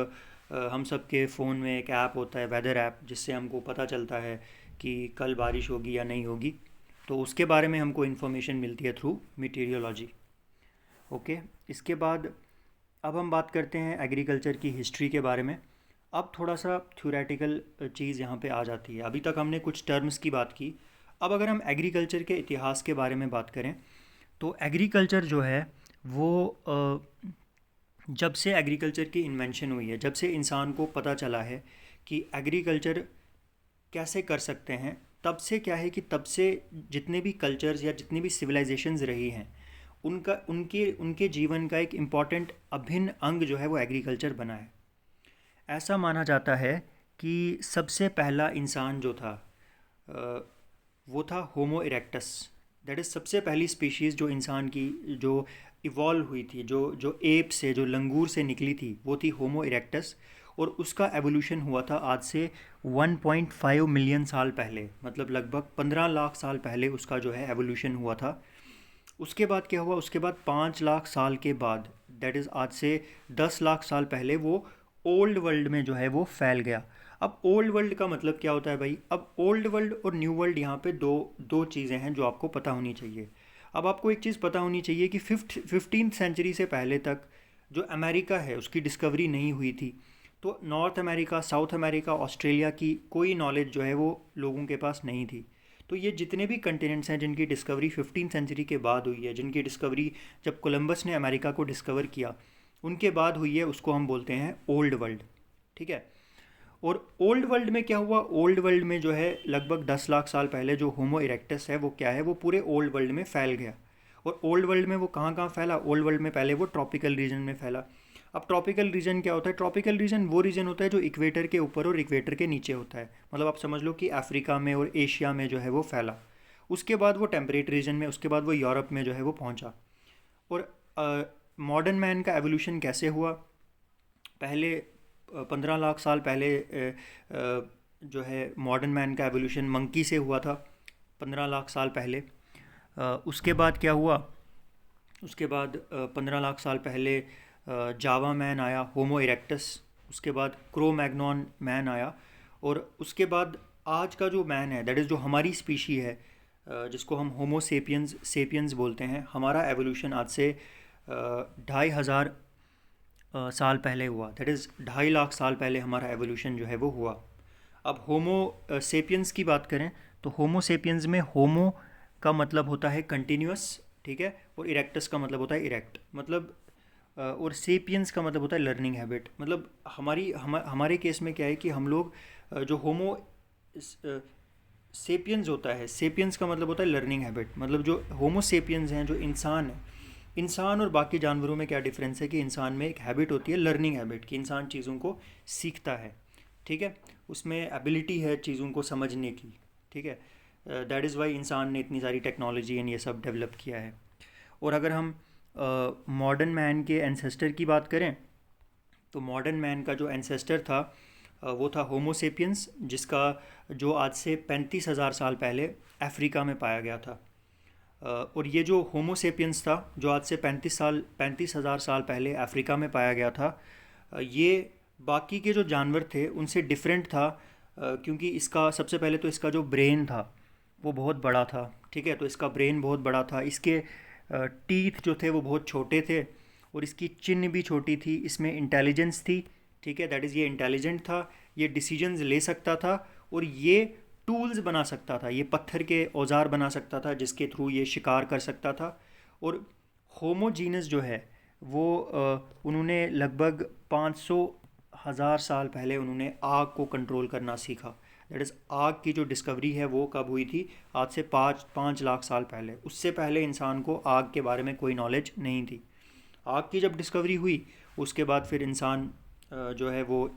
Speaker 1: हम सब के फ़ोन में एक ऐप होता है, वेदर ऐप, जिससे हमको पता चलता है कि कल बारिश होगी या नहीं होगी। तो उसके बारे में हमको इन्फॉर्मेशन मिलती है थ्रू मीटीरियोलॉजी। ओके। इसके बाद अब हम बात करते हैं एग्रीकल्चर की हिस्ट्री के बारे में। अब थोड़ा सा थ्योरेटिकल चीज़ यहाँ पे आ जाती है। अभी तक हमने कुछ टर्म्स की बात की। अब अगर हम एग्रीकल्चर के इतिहास के बारे में बात करें तो एग्रीकल्चर जो है वो जब से एग्रीकल्चर की इन्वेंशन हुई है, जब से इंसान को पता चला है कि एग्रीकल्चर कैसे कर सकते हैं, तब से क्या है कि तब से जितने भी कल्चर्स या जितनी भी सिविलाइजेशंस रही हैं उनका उनके उनके जीवन का एक इम्पॉर्टेंट अभिन्न अंग जो है वो एग्रीकल्चर बना है। ऐसा माना जाता है कि सबसे पहला इंसान जो था वो था होमो इरेक्टस। दैट इज़ सबसे पहली स्पीशीज़ जो इंसान की जो इवॉल्व हुई थी, जो जो एप से, जो लंगूर से निकली थी, वो थी होमो इरेक्टस। और उसका एवोल्यूशन हुआ था आज से 1.5 मिलियन साल पहले, मतलब लगभग 15 लाख साल पहले उसका जो है एवोल्यूशन हुआ था। उसके बाद क्या हुआ? उसके बाद 5 लाख साल के बाद, दैट इज़ आज से 10 लाख साल पहले, वो ओल्ड वर्ल्ड में जो है वो फैल गया। अब ओल्ड वर्ल्ड का मतलब क्या होता है भाई? अब ओल्ड वर्ल्ड और न्यू वर्ल्ड यहाँ पे दो दो चीज़ें हैं जो आपको पता होनी चाहिए। अब आपको एक चीज़ पता होनी चाहिए कि 15th सेंचुरी से पहले तक जो अमेरिका है उसकी डिस्कवरी नहीं हुई थी। तो north America, south America, Australia की कोई नॉलेज जो है वो लोगों के पास नहीं थी। तो ये जितने भी कंटिनेंट्स हैं जिनकी डिस्कवरी 15th सेंचुरी के बाद हुई है, जिनकी डिस्कवरी जब कोलंबस ने अमेरिका को डिस्कवर किया उनके बाद हुई है, उसको हम बोलते हैं ओल्ड वर्ल्ड, ठीक है। और ओल्ड वर्ल्ड में क्या हुआ? ओल्ड वर्ल्ड में जो है लगभग 10 लाख साल पहले जो होमो इरेक्टस है वो क्या है, वो पूरे ओल्ड वर्ल्ड में फैल गया। और ओल्ड वर्ल्ड में वो कहाँ कहाँ फैला? ओल्ड वर्ल्ड में पहले वो ट्रॉपिकल रीजन में फैला। अब ट्रॉपिकल रीजन क्या होता है? ट्रॉपिकल रीजन वो रीजन होता है जो इक्वेटर के ऊपर और इक्वेटर के नीचे होता है। मतलब आप समझ लो कि अफ्रीका में और एशिया में जो है वो फैला। उसके बाद वो टेम्परेट रीजन में, उसके बाद वो यूरोप में जो है वो पहुंचा। और मॉडर्न मैन का एवोल्यूशन कैसे हुआ? पहले 15 लाख साल पहले जो है मॉडर्न मैन का एवोल्यूशन मंकी से हुआ था 15 लाख साल पहले। उसके बाद क्या हुआ? उसके बाद 15 लाख साल पहले जावा मैन आया, होमो इरेक्टस। उसके बाद क्रो मैग्नॉन मैन आया। और उसके बाद आज का जो मैन है, दैट इज़ जो हमारी स्पीशी है, जिसको हम होमो सेपियंस बोलते हैं, हमारा एवोल्यूशन आज से 2,500 साल पहले हुआ। दैट इज़ 2.5 लाख साल पहले हमारा एवोल्यूशन जो है वो हुआ। अब होमो सेपियंस की बात करें तो होमो सेपियंस में होमो का मतलब होता है कंटिन्यूअस, ठीक है, और इरेक्टस का मतलब होता है इरेक्ट, मतलब और सेपियंस का मतलब होता है लर्निंग हैबिट। मतलब हमारे केस में क्या है कि हम लोग जो होमो सेपियंस होता है, सेपियंस का मतलब होता है लर्निंग हैबिट। मतलब जो होमो सेपियंस हैं, जो इंसान है, इंसान और बाकी जानवरों में क्या डिफरेंस है कि इंसान में एक हैबिट होती है लर्निंग हैबिट, कि इंसान चीज़ों को सीखता है, ठीक है, उसमें एबिलिटी है चीज़ों को समझने की, ठीक है। दैट इज़ वाई इंसान ने इतनी सारी टेक्नोलॉजी एंड ये सब डेवलप किया है। और अगर हम मॉडर्न मैन के एंसेस्टर की बात करें तो मॉडर्न मैन का जो एंसेस्टर था वो था होमो सेपियंस, जिसका जो आज से 35,000 साल पहले अफ्रीका में पाया गया था। और ये जो होमो सेपियंस था जो आज से 35,000 साल पहले अफ्रीका में पाया गया था, ये बाकी के जो जानवर थे उनसे डिफरेंट था, क्योंकि इसका सबसे पहले तो इसका जो ब्रेन था वो बहुत बड़ा था, ठीक है। तो इसका ब्रेन बहुत बड़ा था, इसके टीथ जो थे वो बहुत छोटे थे, और इसकी चिन भी छोटी थी, इसमें इंटेलिजेंस थी, ठीक है। दैट इज़ ये इंटेलिजेंट था, ये डिसीजंस ले सकता था, और ये टूल्स बना सकता था, ये पत्थर के औजार बना सकता था जिसके थ्रू ये शिकार कर सकता था। और होमोजीनस जो है वो उन्होंने लगभग 500,000 साल पहले उन्होंने आग को कंट्रोल करना सीखा। दैट इज़ आग की जो डिस्कवरी है वो कब हुई थी? आज से 5 लाख साल पहले। उससे पहले इंसान को आग के बारे में कोई नॉलेज नहीं थी। आग की जब डिस्कवरी हुई उसके बाद फिर इंसान जो है वो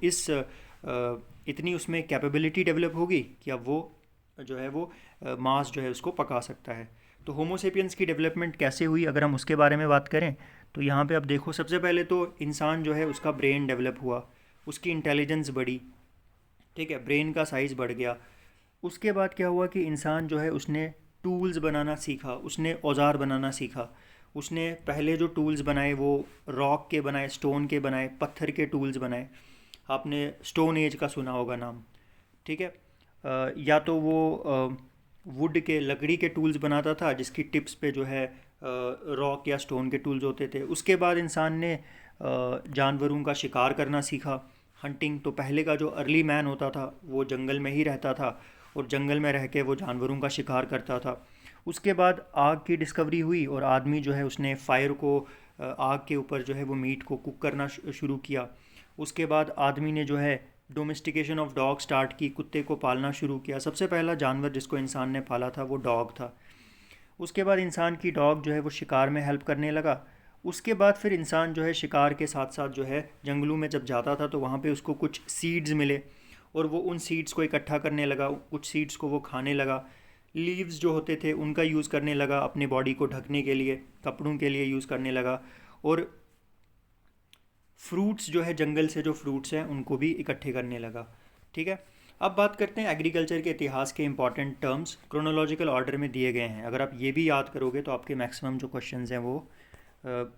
Speaker 1: इतनी उसमें कैपेबिलिटी डेवलप होगी कि अब वो जो है वो मांस जो है उसको पका सकता है। तो होमोसेपियंस की डेवलपमेंट कैसे हुई अगर हम उसके बारे में बात करें तो यहाँ पे अब देखो, सबसे पहले तो इंसान जो है उसका ब्रेन डेवलप हुआ, उसकी इंटेलिजेंस बढ़ी, ठीक है, ब्रेन का साइज़ बढ़ गया। उसके बाद क्या हुआ कि इंसान जो है उसने टूल्स बनाना सीखा, उसने औजार बनाना सीखा। उसने पहले जो टूल्स बनाए वो रॉक के बनाए, स्टोन के बनाए, पत्थर के टूल्स बनाए। आपने स्टोन एज का सुना होगा नाम, ठीक है। या तो वो वुड के, लकड़ी के टूल्स बनाता था जिसकी टिप्स पे जो है रॉक या स्टोन के टूल्स होते थे। उसके बाद इंसान ने जानवरों का शिकार करना सीखा, हंटिंग। तो पहले का जो अर्ली मैन होता था वो जंगल में ही रहता था और जंगल में रह के वो जानवरों का शिकार करता था। उसके बाद आग की डिस्कवरी हुई और आदमी जो है उसने फायर को, आग के ऊपर जो है वो मीट को कुक करना शुरू किया। उसके बाद आदमी ने जो है डोमेस्टिकेशन ऑफ डॉग स्टार्ट की, कुत्ते को पालना शुरू किया। सबसे पहला जानवर जिसको इंसान ने पाला था वो डॉग था। उसके बाद इंसान की डॉग जो है वो शिकार में हेल्प करने लगा। उसके बाद फिर इंसान जो है शिकार के साथ साथ जो है जंगलों में जब जाता था तो वहाँ पे उसको कुछ सीड्स मिले और वो उन सीड्स को इकट्ठा करने लगा, कुछ सीड्स को वो खाने लगा। लीव्स जो होते थे उनका यूज़ करने लगा, अपने बॉडी को ढकने के लिए, कपड़ों के लिए यूज़ करने लगा। और फ्रूट्स जो है, जंगल से जो फ्रूट्स हैं उनको भी इकट्ठे करने लगा, ठीक है। अब बात करते हैं एग्रीकल्चर के इतिहास के इंपॉर्टेंट टर्म्स, क्रोनोलॉजिकल ऑर्डर में दिए गए हैं। अगर आप ये भी याद करोगे तो आपके मैक्सिमम जो क्वेश्चंस हैं वो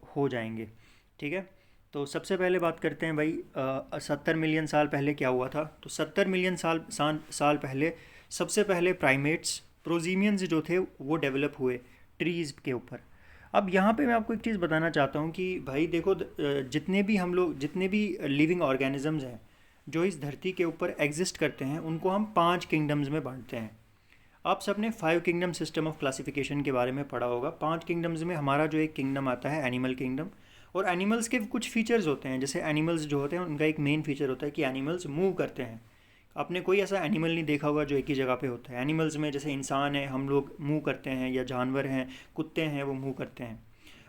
Speaker 1: हो जाएंगे, ठीक है। तो सबसे पहले बात करते हैं भाई 70 मिलियन साल पहले क्या हुआ था। तो 70 मिलियन साल पहले सबसे पहले प्राइमेट्स, प्रोजीमियंस जो थे वो डेवलप हुए ट्रीज़ के ऊपर। अब यहाँ पे मैं आपको एक चीज़ बताना चाहता हूँ कि भाई देखो, जितने भी लिविंग ऑर्गेनिजम्स हैं जो इस धरती के ऊपर एग्जिस्ट करते हैं उनको हम 5 किंगडम्स में बांटते हैं। आप सबने 5 किंगडम सिस्टम ऑफ क्लासिफिकेशन के बारे में पढ़ा होगा। 5 किंगडम्स में हमारा जो एक किंगडम आता है एनिमल किंगडम, और एनिमल्स के कुछ फीचर्स होते हैं। जैसे एनिमल्स जो होते हैं उनका एक मेन फीचर होता है कि एनिमल्स मूव करते हैं। आपने कोई ऐसा एनिमल नहीं देखा होगा जो एक ही जगह पे होता है। एनिमल्स में जैसे इंसान है, हम लोग मूव करते हैं, या जानवर हैं, कुत्ते हैं, वो मूव करते हैं।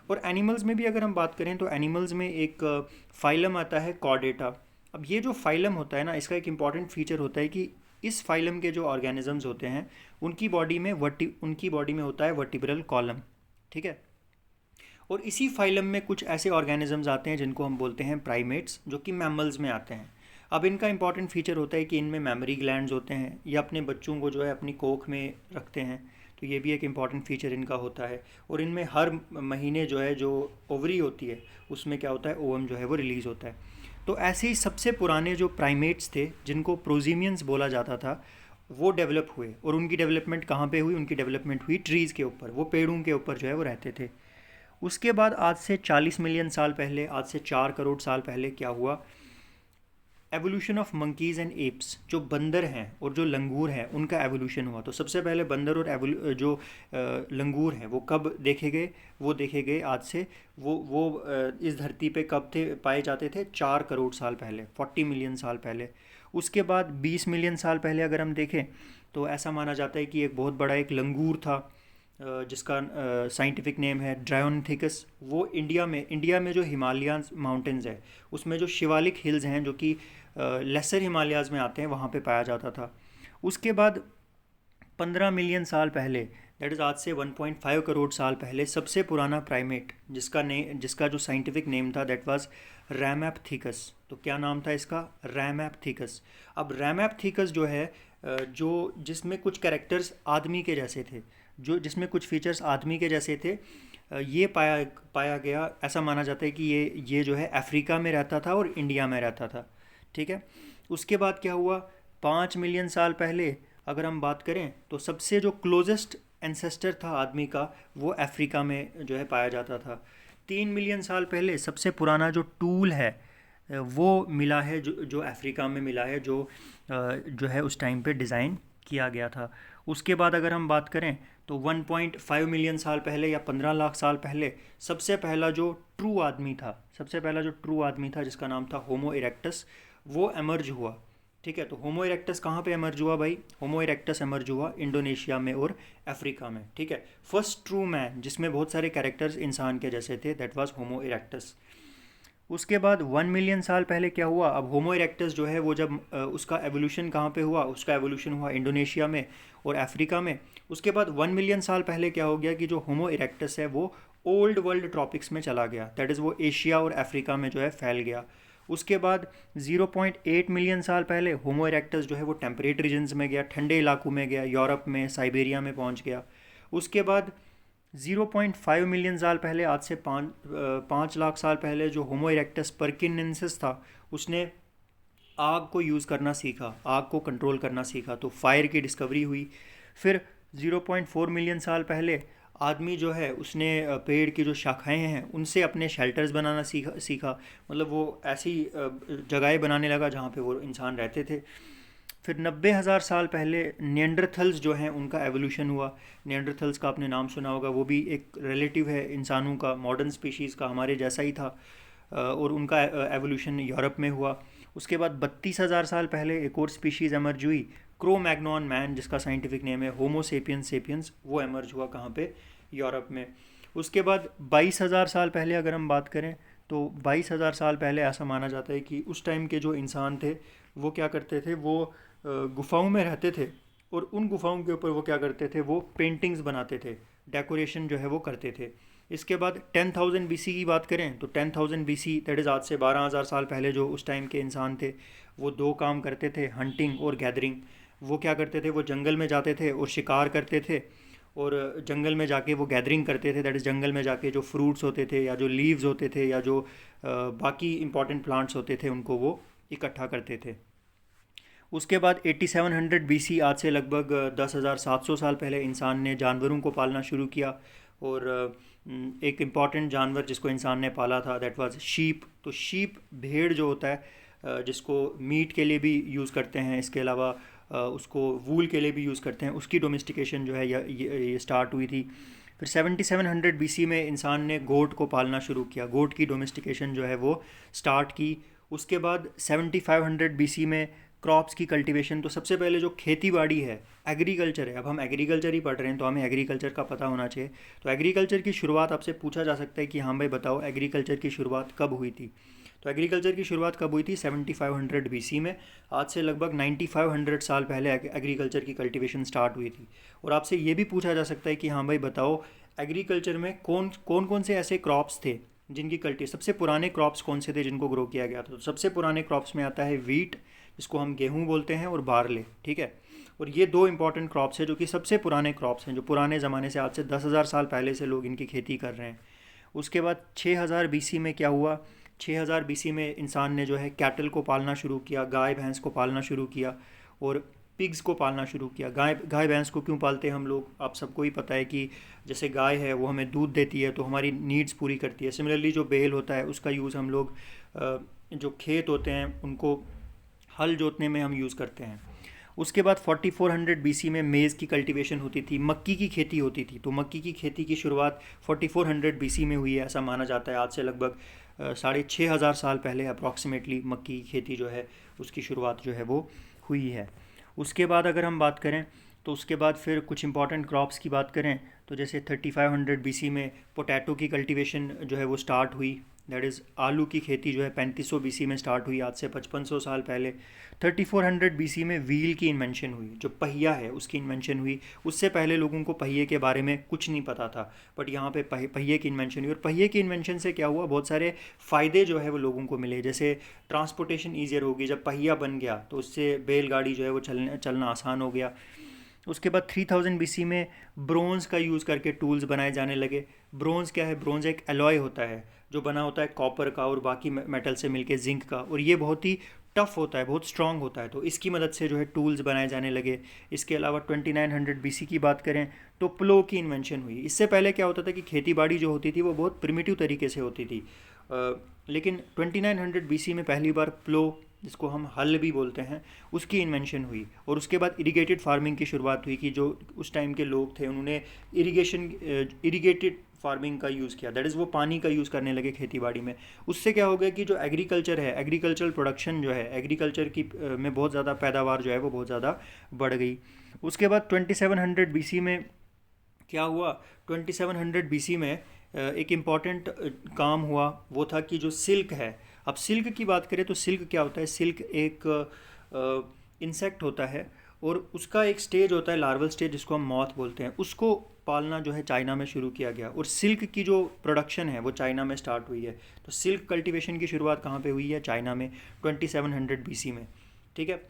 Speaker 1: और एनिमल्स में भी अगर हम बात करें तो एनिमल्स में एक फाइलम आता है कॉर्डेटा। अब ये जो फाइलम होता है ना, इसका एक इम्पॉर्टेंट फीचर होता है कि इस फाइलम के जो ऑर्गेनिजम्स होते हैं उनकी बॉडी में होता है वर्टिब्रल कॉलम, ठीक है। और इसी फाइलम में कुछ ऐसे ऑर्गेनिजम्स आते हैं जिनको हम बोलते हैं प्राइमेट्स, जो कि मैमल्स में आते हैं। अब इनका इंपॉर्टेंट फीचर होता है कि इनमें मेमोरी ग्लैंड्स होते हैं, ये अपने बच्चों को जो है अपनी कोख में रखते हैं, तो ये भी एक इम्पॉर्टेंट फीचर इनका होता है। और इनमें हर महीने जो है जो ओवरी होती है उसमें क्या होता है, ओवम जो है वो रिलीज़ होता है। तो ऐसे ही सबसे पुराने जो प्राइमेट्स थे जिनको प्रोजीमियंस बोला जाता था वो डेवलप हुए। और उनकी डेवलपमेंट कहाँ पे हुई? उनकी डेवलपमेंट हुई ट्रीज़ के ऊपर, वो पेड़ों के ऊपर जो है वो रहते थे। उसके बाद आज से 40 मिलियन साल पहले, आज से 4 करोड़ साल पहले क्या हुआ? Evolution of monkeys and apps, जो बंदर हैं और जो लंगूर हैं उनका एवोल्यूशन हुआ। तो सबसे पहले बंदर और जो लंगूर हैं वो कब देखे गए? वो देखे गए आज से, वो इस धरती पे कब थे पाए जाते थे? 4 करोड़ साल पहले, 40 मिलियन साल पहले। उसके बाद 20 मिलियन साल पहले अगर हम देखें तो ऐसा माना जाता है कि एक बहुत बड़ा एक लंगूर था जिसका साइंटिफिक नेम है ड्रायोन्थिकस। वो इंडिया में जो हिमालयन माउंटेन्स है उसमें जो शिवालिक हिल्स हैं जो कि लेसर हिमालयाज़ में आते हैं वहाँ पे पाया जाता था। उसके बाद 15 मिलियन साल पहले, दैट इज़ आज से 1.5 करोड़ साल पहले, सबसे पुराना प्राइमेट जिसका जो साइंटिफिक नेम था दैट वाज रैमैप्थिकस। तो क्या नाम था इसका? रैमैप्थिकस। अब रैमैप्थिकस जो है जो जिसमें कुछ कैरेक्टर्स आदमी के जैसे थे, जिसमें कुछ फीचर्स आदमी के जैसे थे, ये पाया गया। ऐसा माना जाता है कि ये जो है अफ्रीका में रहता था और इंडिया में रहता था, ठीक है। उसके बाद क्या हुआ? 5 मिलियन साल पहले अगर हम बात करें तो सबसे जो क्लोजेस्ट एंसेस्टर था आदमी का वो अफ्रीका में जो है पाया जाता था। 3 मिलियन साल पहले सबसे पुराना जो टूल है वो मिला है, जो अफ्रीका में मिला है, जो है उस टाइम पे डिज़ाइन किया गया था। उसके बाद अगर हम बात करें तो 1.5 मिलियन साल पहले या 15 लाख साल पहले सबसे पहला जो ट्रू आदमी था जिसका नाम था होमो इरेक्टस, वो एमर्ज हुआ, ठीक है। तो होमो इरेक्टस कहाँ पे एमर्ज हुआ भाई? होमो इरेक्टस एमर्ज हुआ इंडोनेशिया में और अफ्रीका में, ठीक है। फर्स्ट ट्रू मैन जिसमें बहुत सारे कैरेक्टर्स इंसान के जैसे थे, दैट वाज होमो इरेक्टस। उसके बाद 1 मिलियन साल पहले क्या हुआ? अब होमो इरेक्टस जो है वो जब उसका एवोल्यूशन कहाँ पे हुआ? उसका एवोल्यूशन हुआ इंडोनेशिया में और अफ्रीका में। उसके बाद 1 मिलियन साल पहले क्या हो गया कि जो होमो इरेक्टस है वो ओल्ड वर्ल्ड ट्रॉपिक्स में चला गया, दैट इज़ वो एशिया और अफ्रीका में जो है फैल गया। उसके बाद 0.8 मिलियन साल पहले होमो इरेक्टस जो है वो टेम्परेट रीजन्स में गया, ठंडे इलाकों में गया, यूरोप में, साइबेरिया में पहुंच गया। उसके बाद 0.5 मिलियन साल पहले, आज से 5 लाख साल पहले, जो होमो इरेक्टस परकिनेंसिस था उसने आग को यूज़ करना सीखा, आग को कंट्रोल करना सीखा, तो फायर की डिस्कवरी हुई। फिर 0.4 मिलियन साल पहले आदमी जो है उसने पेड़ की जो शाखाएं हैं उनसे अपने शेल्टर्स बनाना सीखा, मतलब वो ऐसी जगहें बनाने लगा जहाँ पे वो इंसान रहते थे। फिर 90,000 साल पहले निएंडरथल्स जो हैं उनका एवोल्यूशन हुआ। निएंडरथल्स का आपने नाम सुना होगा, वो भी एक रिलेटिव है इंसानों का, मॉडर्न स्पीशीज़ का, हमारे जैसा ही था, और उनका एवोल्यूशन यूरोप में हुआ। उसके बाद 32,000 साल पहले एक और स्पीशीज़ एमर्ज हुई, क्रो मैग्नॉन मैन, जिसका साइंटिफिक नेम है होमो सेपियंस सेपियंस, वो एमर्ज हुआ कहाँ पे? यूरोप में। उसके बाद 22,000 साल पहले अगर हम बात करें तो 22,000 साल पहले ऐसा माना जाता है कि उस टाइम के जो इंसान थे वो क्या करते थे? वो गुफाओं में रहते थे और उन गुफाओं के ऊपर वो क्या करते थे? वो पेंटिंग्स बनाते थे, डेकोरेशन जो है वो करते थे। इसके बाद 10,000 BC की बात करें तो 10,000 BC, दैट इज़ आज से 12,000 साल पहले, जो उस टाइम के इंसान थे वो दो काम करते थे, हंटिंग और गैदरिंग। वो क्या करते थे? वो जंगल में जाते थे और शिकार करते थे, और जंगल में जाके वो गैदरिंग करते थे, दैट इज़ जंगल में जाके जो फ्रूट्स होते थे या जो लीव्स होते थे या जो बाकी इंपॉर्टेंट प्लांट्स होते थे उनको वो इकट्ठा करते थे। उसके बाद 8700 BC, आज से लगभग 10,700 साल पहले, इंसान ने जानवरों को पालना शुरू किया। और एक इम्पॉर्टेंट जानवर जिसको इंसान ने पाला था दैट वाज शीप। तो शीप, भेड़ जो होता है जिसको मीट के लिए भी यूज़ करते हैं, इसके अलावा उसको वूल के लिए भी यूज़ करते हैं, उसकी डोमेस्टिकेशन जो है ये स्टार्ट हुई थी। फिर 7700 BC में इंसान ने गोट को पालना शुरू किया, गोट की डोमेस्टिकेशन जो है वो स्टार्ट की। उसके बाद 7500 BC में क्रॉप्स की कल्टीवेशन। तो सबसे पहले जो खेती बाड़ी है, एग्रीकल्चर है, अब हम एग्रीकल्चर ही पढ़ रहे हैं तो हमें एग्रीकल्चर का पता होना चाहिए। तो एग्रीकल्चर की शुरुआत आपसे पूछा जा सकता है कि हाँ भाई बताओ एग्रीकल्चर की शुरुआत कब हुई थी? तो एग्रीकल्चर की शुरुआत कब हुई थी? 7500 BC में। आज से लगभग 9500 साल पहले एग्रीकल्चर की कल्टीवेशन स्टार्ट हुई थी। और आपसे ये भी पूछा जा सकता है कि हाँ भाई बताओ, एग्रीकल्चर में कौन कौन से ऐसे क्रॉप्स थे जिनकी सबसे पुराने क्रॉप्स कौन से थे जिनको ग्रो किया गया था? तो सबसे पुराने क्रॉप्स में आता है वीट, जिसको हम गेहूँ बोलते हैं, और बारले, ठीक है। और ये दो इंपॉर्टेंट क्रॉप्स हैं जो कि सबसे पुराने क्रॉप्स हैं, जो पुराने ज़माने से, आज से 10,000 साल पहले से लोग इनकी खेती कर रहे हैं। उसके बाद 6000 BC में क्या हुआ? 6000 BC में इंसान ने जो है कैटल को पालना शुरू किया, गाय भैंस को पालना शुरू किया और पिग्स को पालना शुरू किया। गाय भैंस को क्यों पालते हैं हम लोग? आप सबको ही पता है कि जैसे गाय है वो हमें दूध देती है तो हमारी नीड्स पूरी करती है। सिमिलरली जो बैल होता है उसका यूज़ हम लोग जो खेत होते हैं उनको हल जोतने में हम यूज़ करते हैं। उसके बाद 4400 BC में मेज़ की कल्टीवेशन होती थी, मक्की की खेती होती थी। तो मक्की की खेती की शुरुआत 4400 BC में हुई है, ऐसा माना जाता है। आज से लगभग 6500 साल पहले अप्रॉक्सीमेटली मक्की की खेती जो है उसकी शुरुआत जो है वो हुई है। उसके बाद अगर हम बात करें तो उसके बाद फिर कुछ इंपॉर्टेंट क्रॉप्स की बात करें तो जैसे 3500 BC में पोटैटो की कल्टीवेशन जो है वो स्टार्ट हुई। दैट इज़ आलू की खेती जो है 3500 BC में स्टार्ट हुई, आज से 5500 साल पहले। 3400 BC में व्हील की इन्वेंशन हुई, जो पहिया है उसकी इन्वेंशन हुई। उससे पहले लोगों को पहिए के बारे में कुछ नहीं पता था, बट यहाँ पे पहिए की इन्वेंशन हुई। और पहिए की इन्वेंशन से क्या हुआ? बहुत सारे फ़ायदे जो है वो लोगों को मिले। जैसे ट्रांसपोर्टेशन ईजियर होगी, जब पहिया बन गया तो उससे बैलगाड़ी जो है वो चलना आसान हो गया। उसके बाद 3000 BC में ब्रोंज़ का यूज़ करके टूल्स बनाए जाने लगे। ब्रोंज़ क्या है? ब्रोंज़ एक एलॉय होता है जो बना होता है कॉपर का और बाकी मेटल से मिलके जिंक का, और ये बहुत ही टफ़ होता है, बहुत स्ट्रॉन्ग होता है। तो इसकी मदद से जो है टूल्स बनाए जाने लगे। इसके अलावा 2900 BC की बात करें तो प्लो की इन्वेंशन हुई। इससे पहले क्या होता था कि खेती बाड़ी जो होती थी वो बहुत प्रिमिटिव तरीके से होती थी, लेकिन 2900 BC में पहली बार प्लो, जिसको हम हल भी बोलते हैं, उसकी इन्वेंशन हुई। और उसके बाद इरिगेटेड फार्मिंग की शुरुआत हुई कि जो उस टाइम के लोग थे उन्होंने इरिगेटेड फार्मिंग का यूज़ किया। दैट इज़ वो पानी का यूज़ करने लगे खेती बाड़ी में। उससे क्या हो गया कि जो एग्रीकल्चर है, एग्रीकल्चरल प्रोडक्शन जो है, एग्रीकल्चर की में बहुत ज़्यादा पैदावार जो है वो बहुत ज़्यादा बढ़ गई। उसके बाद 2700 BC में क्या हुआ? 2700 BC में एक इम्पॉर्टेंट काम हुआ, वो था कि जो सिल्क है। अब सिल्क की बात करें तो सिल्क क्या होता है? सिल्क एक इंसेक्ट होता है और उसका एक स्टेज होता है, लार्वल स्टेज, जिसको हम मॉथ बोलते हैं। उसको पालना जो है चाइना में शुरू किया गया और सिल्क की जो प्रोडक्शन है वो चाइना में स्टार्ट हुई है। तो सिल्क कल्टीवेशन की शुरुआत कहाँ पे हुई है? चाइना में, 2700 BC में, ठीक है।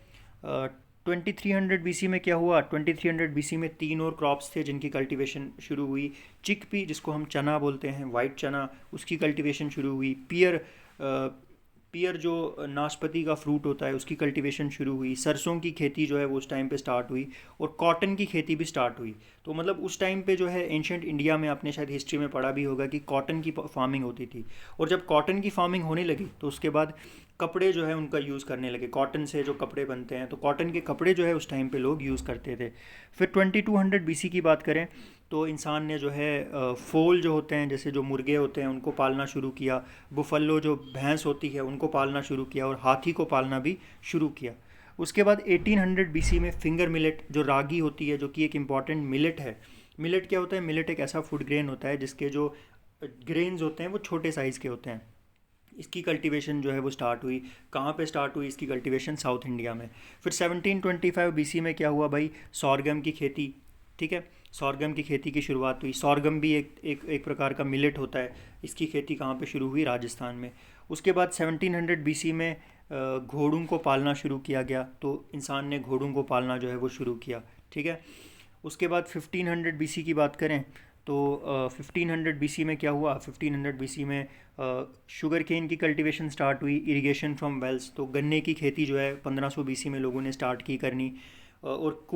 Speaker 1: 2300 BC में क्या हुआ? 2300 BC में 3 और क्रॉप्स थे जिनकी कल्टीवेशन शुरू हुई। चिकपी, जिसको हम चना बोलते हैं, वाइट चना, उसकी कल्टीवेशन शुरू हुई। पियर जो नाशपाती का फ्रूट होता है उसकी कल्टीवेशन शुरू हुई। सरसों की खेती जो है वो उस टाइम पे स्टार्ट हुई और कॉटन की खेती भी स्टार्ट हुई। तो मतलब उस टाइम पे जो है एंशंट इंडिया में, आपने शायद हिस्ट्री में पढ़ा भी होगा कि कॉटन की फार्मिंग होती थी। और जब कॉटन की फार्मिंग होने लगी तो उसके बाद कपड़े जो है उनका यूज़ करने लगे। कॉटन से जो कपड़े बनते हैं, तो कॉटन के कपड़े जो है उस टाइम पे लोग यूज़ करते थे। फिर 2200 BC की बात करें तो इंसान ने जो है फोल जो होते हैं, जैसे जो मुर्गे होते हैं, उनको पालना शुरू किया। बुफलो जो भैंस होती है उनको पालना शुरू किया और हाथी को पालना भी शुरू किया। उसके बाद 1800 BC में फिंगर मिलेट, जो रागी होती है, जो कि एक इम्पॉर्टेंट मिलेट है। मिलेट क्या होता है? मिलेट एक ऐसा फूड ग्रेन होता है जिसके जो ग्रेन्स होते हैं वो छोटे साइज़ के होते हैं। इसकी कल्टीवेशन जो है वो स्टार्ट हुई। कहाँ पे स्टार्ट हुई इसकी कल्टीवेशन? साउथ इंडिया में। फिर 1725 BC में क्या हुआ भाई? सॉरगम की खेती, ठीक है। सॉरगम की खेती की शुरुआत हुई। सॉरगम भी एक प्रकार का मिलेट होता है। इसकी खेती कहाँ पे शुरू हुई? राजस्थान में। उसके बाद 1700 BC में घोड़ों को पालना शुरू किया गया, तो इंसान ने घोड़ों को पालना जो है वो शुरू किया, ठीक है। उसके बाद 1500 BC की बात करें तो 1500 BC में क्या हुआ? 1500 BC में शुगर केन की कल्टीवेशन स्टार्ट हुई, इरिगेशन फ्रॉम वेल्स। तो गन्ने की खेती जो है 1500 BC में लोगों ने स्टार्ट की करनी, और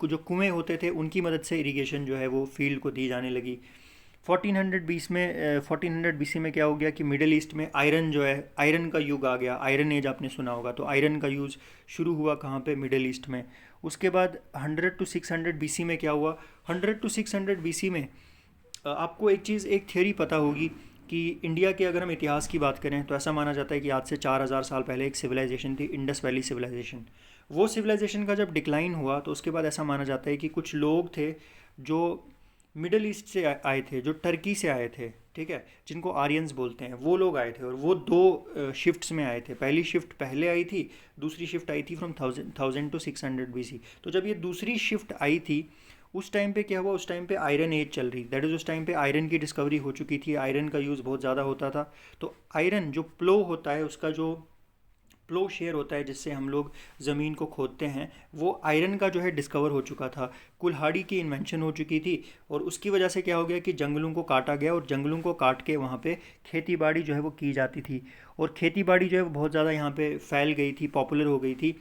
Speaker 1: जो कुएँ होते थे उनकी मदद से इरिगेशन जो है वो फील्ड को दी जाने लगी। 1400 BC में क्या हो गया कि मिडल ईस्ट में आयरन जो है, आयरन का युग आ गया। आयरन एज आपने सुना होगा, तो आयरन का यूज़ शुरू हुआ कहाँ पे? मिडल ईस्ट में। उसके बाद 100 to 600 BC में क्या हुआ? 100 to 600 BC में आपको एक थ्योरी पता होगी कि इंडिया के अगर हम इतिहास की बात करें तो ऐसा माना जाता है कि आज से 4000 साल पहले एक सिविलाइजेशन थी, इंडस वैली सिविलाइजेशन। वो सिविलाइजेशन का जब डिक्लाइन हुआ तो उसके बाद ऐसा माना जाता है कि कुछ लोग थे जो मिडल ईस्ट से आए थे, जो टर्की से आए थे, ठीक है, जिनको आर्यंस बोलते हैं, वो लोग आए थे और वो दो शिफ्ट्स में आए थे। पहली शिफ्ट पहले आई थी, दूसरी शिफ्ट आई थी फ्रॉम 1000 टू 600 BC। तो जब ये दूसरी शिफ्ट आई थी उस टाइम पे क्या हुआ, उस टाइम पे आयरन एज चल रही, दैट इज़ उस टाइम पे आयरन की डिस्कवरी हो चुकी थी, आयरन का यूज़ बहुत ज़्यादा होता था। तो आयरन जो प्लो होता है, उसका जो प्लो शेयर होता है जिससे हम लोग ज़मीन को खोदते हैं, वो आयरन का जो है डिस्कवर हो चुका था, कुल्हाड़ी की इन्वेंशन हो चुकी थी। और उसकी वजह से क्या हो गया कि जंगलों को काटा गया और जंगलों को काट के वहाँ पे खेती बाड़ी जो है वो की जाती थी। और खेती बाड़ी जो है वो बहुत ज़्यादा यहाँ पे फैल गई थी, पॉपुलर हो गई थी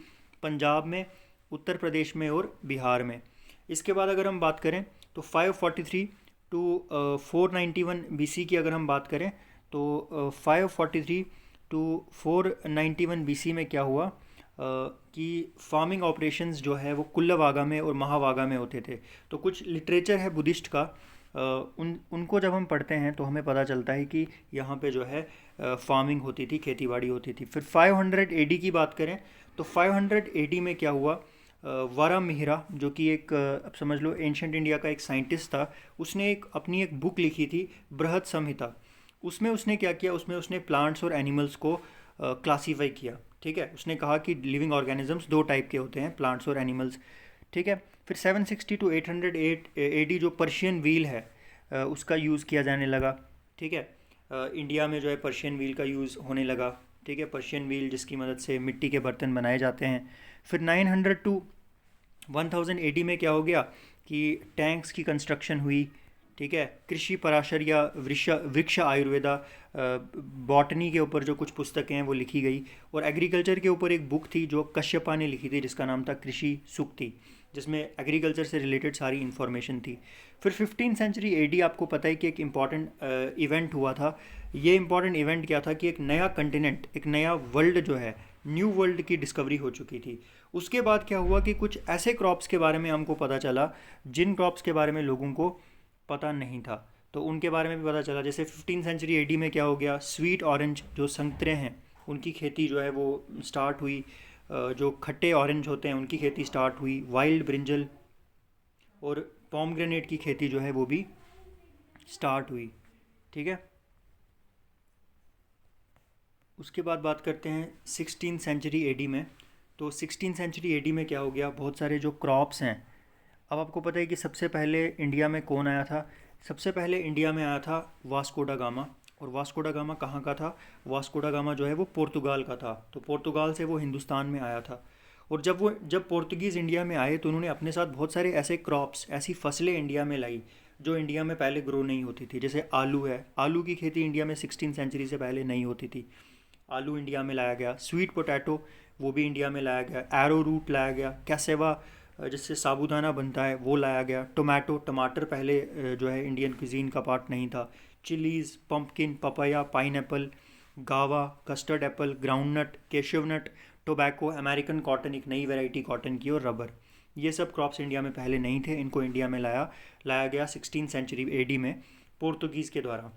Speaker 1: पंजाब में, उत्तर प्रदेश में और बिहार में। इसके बाद अगर हम बात करें तो 543 टू 491 BC की अगर हम बात करें तो 543 टू 491 BC में क्या हुआ कि फार्मिंग ऑपरेशंस जो है वो कुल्लवागा में और महावागा में होते थे। तो कुछ लिटरेचर है बुद्धिस्ट का, उनको जब हम पढ़ते हैं तो हमें पता चलता है कि यहाँ पे जो है फार्मिंग होती थी, खेतीबाड़ी होती थी। फिर 500 AD की बात करें तो 500 AD में क्या हुआ, वारामिहिरा जो कि एक अब समझ लो एंशंट इंडिया का एक साइंटिस्ट था, उसने एक अपनी एक बुक लिखी थी बृहद संहिता। उसमें उसने क्या किया, उसमें उसने प्लांट्स और एनिमल्स को क्लासीफाई किया। ठीक है, उसने कहा कि लिविंग ऑर्गेनिजम्स दो टाइप के होते हैं, प्लांट्स और एनिमल्स। ठीक है, फिर 760 टू 808 AD जो पर्शियन व्हील है उसका यूज़ किया जाने लगा। ठीक है, इंडिया में जो है पर्शियन व्हील का यूज़ होने लगा। ठीक है, पर्शियन व्हील जिसकी मदद से मिट्टी के बर्तन बनाए जाते हैं। फिर 900 टू 1000 AD में क्या हो गया कि टैंक्स की कंस्ट्रक्शन हुई। ठीक है, कृषि पराशर या वृक्ष आयुर्वेदा, बॉटनी के ऊपर जो कुछ पुस्तकें हैं वो लिखी गई। और एग्रीकल्चर के ऊपर एक बुक थी जो कश्यपा ने लिखी थी जिसका नाम था कृषि सूक्ति, जिसमें एग्रीकल्चर से रिलेटेड सारी इन्फॉर्मेशन थी। फिर 15th सेंचुरी AD आपको पता है कि एक इम्पॉर्टेंट इवेंट हुआ था। ये इम्पॉर्टेंट इवेंट क्या था कि एक नया कंटिनेंट, एक नया वर्ल्ड जो है, न्यू वर्ल्ड की डिस्कवरी हो चुकी थी। उसके बाद क्या हुआ कि कुछ ऐसे क्रॉप्स के बारे में हमको पता चला जिन क्रॉप्स के बारे में लोगों को पता नहीं था, तो उनके बारे में भी पता चला। जैसे 15th सेंचुरी AD में क्या हो गया, स्वीट ऑरेंज जो संतरे हैं उनकी खेती जो है वो स्टार्ट हुई, जो खट्टे ऑरेंज होते हैं उनकी खेती स्टार्ट हुई, वाइल्ड ब्रिंजल और पॉमग्रेनेट की खेती जो है वो भी स्टार्ट हुई। ठीक है, उसके बाद बात करते हैं 16th सेंचुरी AD में। तो 16th सेंचुरी AD में क्या हो गया, बहुत सारे जो क्रॉप्स हैं, अब आपको पता है कि सबसे पहले इंडिया में कौन आया था। सबसे पहले इंडिया में आया था वास्को डा गामा। और वास्को डा गामा कहाँ का था, वास्को डा गामा जो है वो पुर्तगाल का था। तो पुर्तगाल से वो हिंदुस्तान में आया था। और जब पोर्तुगीज़ इंडिया में आए तो उन्होंने अपने साथ बहुत सारे ऐसे क्रॉप्स, ऐसी फसलें इंडिया में लाई जो इंडिया में पहले ग्रो नहीं होती थी। जैसे आलू है, आलू की खेती इंडिया में 16th सेंचुरी से पहले नहीं होती थी, आलू इंडिया में लाया गया। स्वीट पोटैटो वो भी इंडिया में लाया गया। एरो रूट लाया गया। कैसेवा जिससे साबूदाना बनता है वो लाया गया। टोमेटो, टमाटर पहले जो है इंडियन क्विजीन का पार्ट नहीं था। Chillies, pumpkin, papaya, pineapple, guava, custard apple, groundnut, cashewnut, tobacco, American cotton एक नई वैरायटी कॉटन की, और रबर। ये सब क्रॉप्स इंडिया में पहले नहीं थे, इनको इंडिया में लाया गया 16th सेंचुरी AD में पोर्तुगीज़ के द्वारा।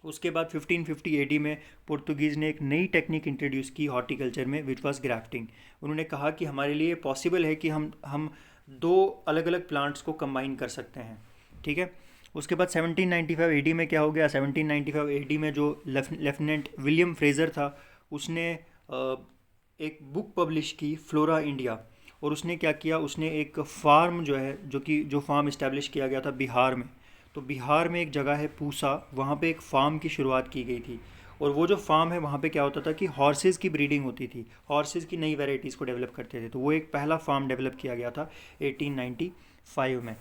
Speaker 1: उसके बाद 1550 AD में पोर्तुगीज़ ने एक नई टेक्निक इंट्रोड्यूस की हॉर्टिकल्चर में, विच वाज ग्राफ्टिंग। उन्होंने कहा कि हमारे लिए पॉसिबल है कि हम दो अलग अलग प्लांट्स को कंबाइन कर सकते हैं। ठीक है, उसके बाद 1795 AD में क्या हो गया, 1795 AD में जो लेफ्टिनेंट विलियम फ्रेज़र था उसने एक बुक पब्लिश की, फ्लोरा इंडिया। और उसने क्या किया, उसने एक फार्म जो है, जो फार्म इस्टेब्लिश किया गया था बिहार में। तो बिहार में एक जगह है पूसा, वहाँ पे एक फार्म की शुरुआत की गई थी। और वो जो फार्म है वहाँ पे क्या होता था कि हॉर्सेज़ की ब्रीडिंग होती थी, हॉर्सेज़ की नई वैरायटीज़ को डेवलप करते थे। तो वो एक पहला फार्म डेवलप किया गया था 1895 में।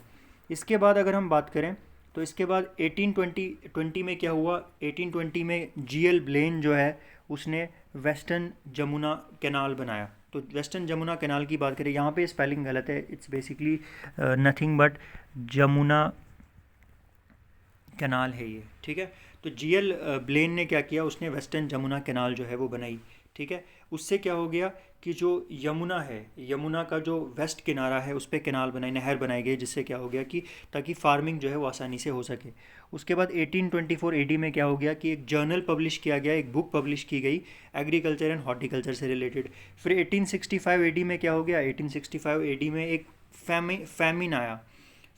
Speaker 1: इसके बाद अगर हम बात करें तो इसके बाद 1820 में क्या हुआ, 1820 में GL ब्लेन जो है उसने वेस्टर्न जमुना कैनाल बनाया। तो वेस्टर्न जमुना कैनाल की बात करें, यहाँ पे स्पेलिंग गलत है, it's basically nothing but Jamuna canal है ये। ठीक है, तो GL ब्लेन ने क्या किया, उसने वेस्टर्न जमुना कैनाल जो है वो बनाई। ठीक है, उससे क्या हो गया कि जो यमुना है, यमुना का जो वेस्ट किनारा है उस पर कैनाल बनाई, नहर बनाई गई, जिससे क्या हो गया कि ताकि फार्मिंग जो है वो आसानी से हो सके। उसके बाद 1824 AD में क्या हो गया कि एक जर्नल पब्लिश किया गया, एक बुक पब्लिश की गई एग्रीकल्चर एंड हॉर्टिकल्चर से रिलेटेड। फिर 1865 AD में क्या हो गया, 1865 AD में एक फैमिन आया।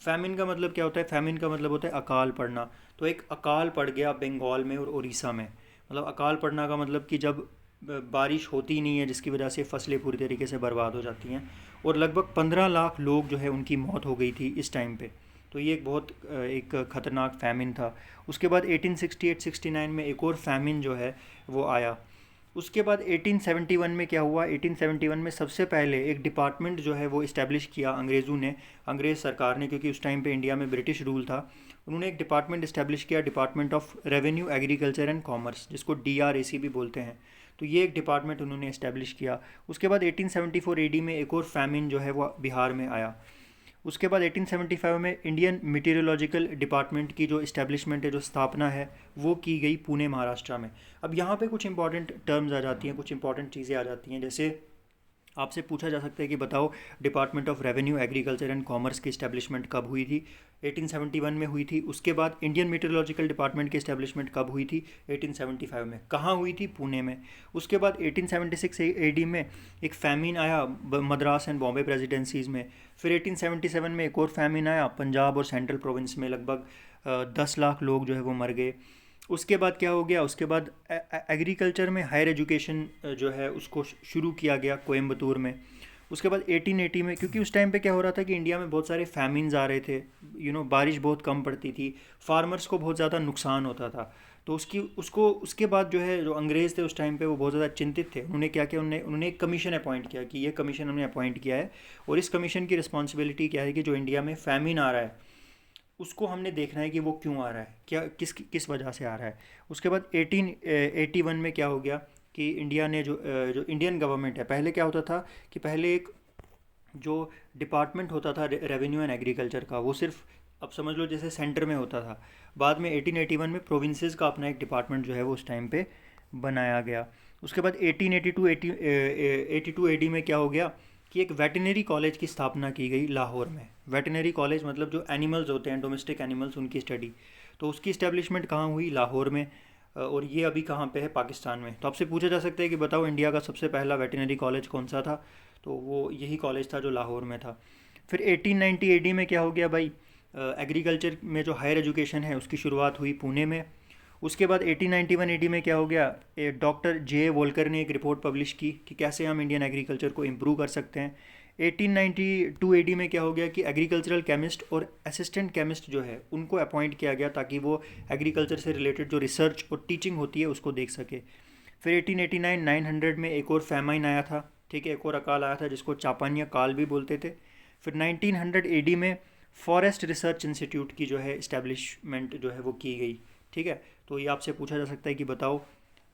Speaker 1: फैमिन का मतलब क्या होता है? फैमिन का मतलब होता है अकाल पड़ना। तो एक अकाल पड़ गया बंगाल में और उड़ीसा में। मतलब अकाल पड़ना का मतलब कि जब बारिश होती ही नहीं है, जिसकी वजह से फसलें पूरी तरीके से बर्बाद हो जाती हैं, और लगभग 15 लाख लोग जो है उनकी मौत हो गई थी इस टाइम पे। तो ये एक बहुत एक ख़तरनाक फैमिन था। उसके बाद 1868-69 में एक और फैमिन जो है वो आया। उसके बाद 1871 में क्या हुआ? 1871 में सबसे पहले एक डिपार्टमेंट जो है वो इस्टेब्लिश किया अंग्रेज़ों ने, अंग्रेज़ सरकार ने, क्योंकि उस टाइम पे इंडिया में ब्रिटिश रूल था। उन्होंने एक डिपार्टमेंट इस्टेब्लिश किया, department of revenue agriculture and commerce, जिसको DRAC भी बोलते हैं। तो ये एक डिपार्टमेंट उन्होंने इस्टेब्लिश किया। उसके बाद 1874 AD में एक और फैमिन जो है वो बिहार में आया। उसके बाद 1875 में इंडियन मीटेरोलॉजिकल डिपार्टमेंट की जो इस्टेब्लिशमेंट है, जो स्थापना है, वो की गई पुणे महाराष्ट्र में। अब यहाँ पे कुछ इंपॉर्टेंट टर्म्स आ जाती हैं, कुछ इंपॉर्टेंट चीज़ें आ जाती हैं। जैसे आपसे पूछा जा सकता है कि बताओ department of revenue agriculture and commerce की इस्टेब्लिशमेंट कब हुई थी? 1871 में हुई थी। उसके बाद इंडियन मीटेरोलॉजिकल डिपार्टमेंट की इस्टेब्लिशमेंट कब हुई थी? 1875 में। कहाँ हुई थी? पुणे में। उसके बाद 1876 AD में एक फैमिन आया मद्रास एंड बॉम्बे प्रेसिडेंसीज़ में। फिर 1877 में एक और फैमिन आया पंजाब और सेंट्रल प्रोविंस में, लगभग 10 लाख लोग जो है वो मर गए। उसके बाद क्या हो गया? उसके बाद एग्रीकल्चर में हायर एजुकेशन जो है उसको शुरू किया गया कोयम्बतूर में। उसके बाद 1880 में, क्योंकि उस टाइम पे क्या हो रहा था कि इंडिया में बहुत सारे फैमिन्स आ रहे थे, बारिश बहुत कम पड़ती थी, फार्मर्स को बहुत ज़्यादा नुकसान होता था। तो उसके बाद जो है, जो अंग्रेज़ थे उस टाइम पे, वो बहुत ज़्यादा चिंतित थे। उन्होंने क्या किया? उन्होंने एक कमीशन अपॉइंट किया कि ये कमीशन हमने अपॉइंट किया है, और इस कमीशन की रिस्पॉन्सिबिलिटी क्या है कि जो इंडिया में फैमिन आ रहा है उसको हमने देखना है कि वो क्यों आ रहा है, क्या किस किस वजह से आ रहा है। उसके बाद 1881 में क्या हो गया कि इंडिया ने जो इंडियन गवर्नमेंट है, पहले क्या होता था कि पहले एक जो डिपार्टमेंट होता था रेवेन्यू एंड एग्रीकल्चर का, वो सिर्फ अब समझ लो जैसे सेंटर में होता था। बाद में 1881 में प्रोविंसेस का अपना एक डिपार्टमेंट जो है वो उस टाइम पे बनाया गया। उसके बाद 1882 AD में क्या हो गया कि एक वेटनरी कॉलेज की स्थापना की गई लाहौर में। वेटनरी कॉलेज मतलब जो एनिमल्स होते हैं, डोमेस्टिक एनिमल्स, उनकी स्टडी। तो उसकी इस्टेब्लिशमेंट कहाँ हुई? लाहौर में। और ये अभी कहाँ पे है? पाकिस्तान में। तो आपसे पूछा जा सकता है कि बताओ इंडिया का सबसे पहला वेटनरी कॉलेज कौन सा था? तो वो यही कॉलेज था जो लाहौर में था। फिर 1890 AD में क्या हो गया भाई? एग्रीकल्चर में जो हायर एजुकेशन है उसकी शुरुआत हुई पुणे में। उसके बाद 1891 AD में क्या हो गया? डॉक्टर जे वोल्कर ने एक रिपोर्ट पब्लिश की कि कैसे हम इंडियन एग्रीकल्चर को इम्प्रूव कर सकते हैं। 1892 AD में क्या हो गया कि एग्रीकल्चरल केमिस्ट और असिस्टेंट केमिस्ट जो है उनको अपॉइंट किया गया, ताकि वो एग्रीकल्चर से रिलेटेड जो रिसर्च और टीचिंग होती है उसको देख सके। फिर 1889 900 में एक और फैमाइन आया था, ठीक है, एक और अकाल आया था जिसको चापानिया काल भी बोलते थे। फिर 1900 AD में फॉरेस्ट रिसर्च इंस्टीट्यूट की जो है इस्टेब्लिशमेंट जो है वो की गई, ठीक है। तो ये आपसे पूछा जा सकता है कि बताओ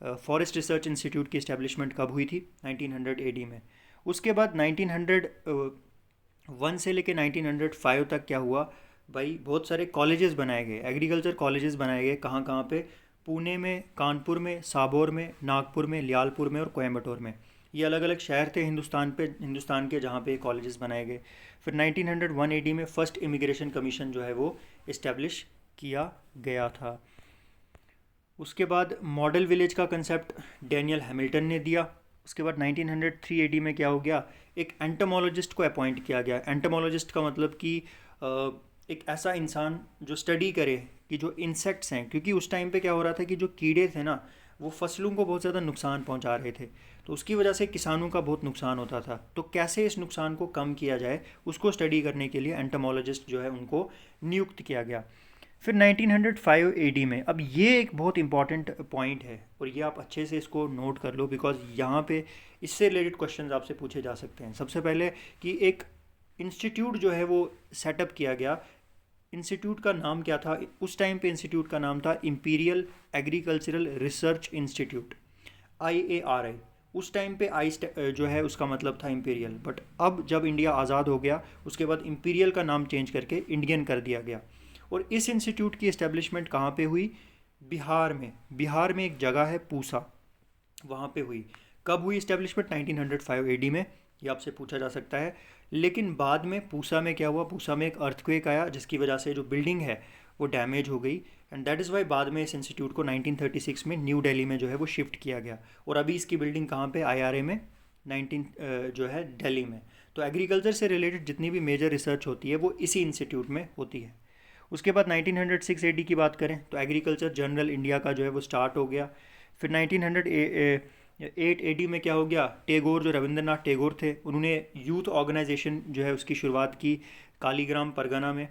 Speaker 1: फॉरेस्ट रिसर्च इंस्टीट्यूट की इस्टेब्लिशमेंट कब हुई थी? 1900 AD में। उसके बाद 1901 से लेके 1905 तक क्या हुआ भाई? बहुत सारे कॉलेजेस बनाए गए, एग्रीकल्चर कॉलेजेस बनाए गए। कहाँ कहाँ पे? पुणे में, कानपुर में, साबौर में, नागपुर में, लियालपुर में और कोयम्बटूर में। ये अलग अलग शहर थे हिंदुस्तान के जहाँ पे कॉलेजेस बनाए गए। फिर 1901 AD में फर्स्ट इमिग्रेशन कमीशन जो है वो इस्टेब्लिश किया गया था। उसके बाद मॉडल विलेज का कंसेप्ट डैनियल हैमिल्टन ने दिया। उसके बाद 1903 AD में क्या हो गया? एक एंटोमोलॉजिस्ट को अपॉइंट किया गया। एंटोमोलॉजिस्ट का मतलब कि एक ऐसा इंसान जो स्टडी करे कि जो इंसेक्ट्स हैं, क्योंकि उस टाइम पे क्या हो रहा था कि जो कीड़े थे ना, वो फसलों को बहुत ज़्यादा नुकसान पहुंचा रहे थे। तो उसकी वजह से किसानों का बहुत नुकसान होता था। तो कैसे इस नुकसान को कम किया जाए, उसको स्टडी करने के लिए एंटोमोलॉजिस्ट जो है उनको नियुक्त किया गया। फिर 1905 AD में, अब ये एक बहुत इंपॉर्टेंट पॉइंट है और ये आप अच्छे से इसको नोट कर लो, बिकॉज यहाँ पे इससे रिलेटेड क्वेश्चंस आपसे पूछे जा सकते हैं। सबसे पहले कि एक इंस्टीट्यूट जो है वो सेटअप किया गया। इंस्टीट्यूट का नाम क्या था? उस टाइम पे इंस्टीट्यूट का नाम था imperial agricultural research institute, IARI। उस टाइम पे आई जो है उसका मतलब था इंपीरियल, बट अब जब इंडिया आज़ाद हो गया उसके बाद इंपीरियल का नाम चेंज करके इंडियन कर दिया गया। और इस इंस्टीट्यूट की इस्टेब्लिशमेंट कहाँ पे हुई? बिहार में। बिहार में एक जगह है पूसा, वहाँ पे हुई। कब हुई इस्टेब्लिशमेंट? 1905 AD में। ये आपसे पूछा जा सकता है। लेकिन बाद में पूसा में क्या हुआ? पूसा में एक अर्थक्वेक आया जिसकी वजह से जो बिल्डिंग है वो डैमेज हो गई, एंड दैट इज़ वाई बाद में इस इंस्टीट्यूट को 1936 में न्यू दिल्ली में जो है वो शिफ्ट किया गया। और अभी इसकी बिल्डिंग कहाँ पे? IRA में 19 जो है दिल्ली में। तो एग्रीकल्चर से रिलेटेड जितनी भी मेजर रिसर्च होती है वो इसी इंस्टीट्यूट में होती है। उसके बाद 1906 एडी की बात करें तो एग्रीकल्चर जर्नल इंडिया का जो है वो स्टार्ट हो गया। फिर 1908 एडी में क्या हो गया, टैगोर जो रविंद्रनाथ टैगोर थे उन्होंने यूथ ऑर्गेनाइजेशन जो है उसकी शुरुआत की कालीग्राम परगना में।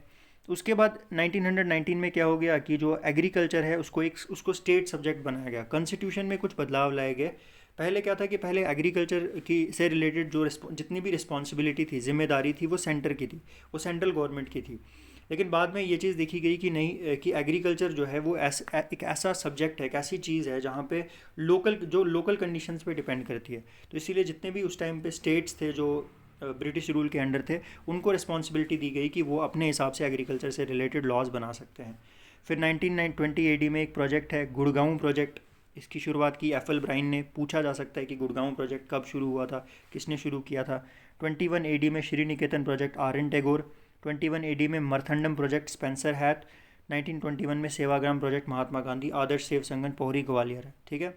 Speaker 1: उसके बाद 1919 में क्या हो गया कि जो एग्रीकल्चर है उसको स्टेट सब्जेक्ट बनाया गया, कॉन्स्टिट्यूशन में कुछ बदलाव लाए गए। पहले क्या था कि पहले एग्रीकल्चर की से रिलेटेड जो जितनी भी रिस्पॉन्सिबिलिटी थी, जिम्मेदारी थी, वो सेंटर की थी, वो सेंट्रल गवर्नमेंट की थी। लेकिन बाद में ये चीज़ देखी गई कि नहीं, कि एग्रीकल्चर जो है वो एक ऐसा सब्जेक्ट है, एक ऐसी चीज़ है जहाँ पे लोकल कंडीशंस पे डिपेंड करती है। तो इसीलिए जितने भी उस टाइम पे स्टेट्स थे जो ब्रिटिश रूल के अंडर थे, उनको रिस्पॉन्सिबिलिटी दी गई कि वो अपने हिसाब से एग्रीकल्चर से रिलेटेड लॉज बना सकते हैं। फिर 1920 एडी में एक प्रोजेक्ट है गुड़गांव प्रोजेक्ट, इसकी शुरुआत की एफएल ब्राइन ने। पूछा जा सकता है कि गुड़गांव प्रोजेक्ट कब शुरू हुआ था, किसने शुरू किया था। 21 एडी में Sri Niketan project R N Tagore. 21 AD में मरथंडम प्रोजेक्ट स्पेंसर हैथ। 1921 में सेवाग्राम प्रोजेक्ट महात्मा गांधी, आदर्श सेव संगठन पोहरी ग्वालियर। ठीक है।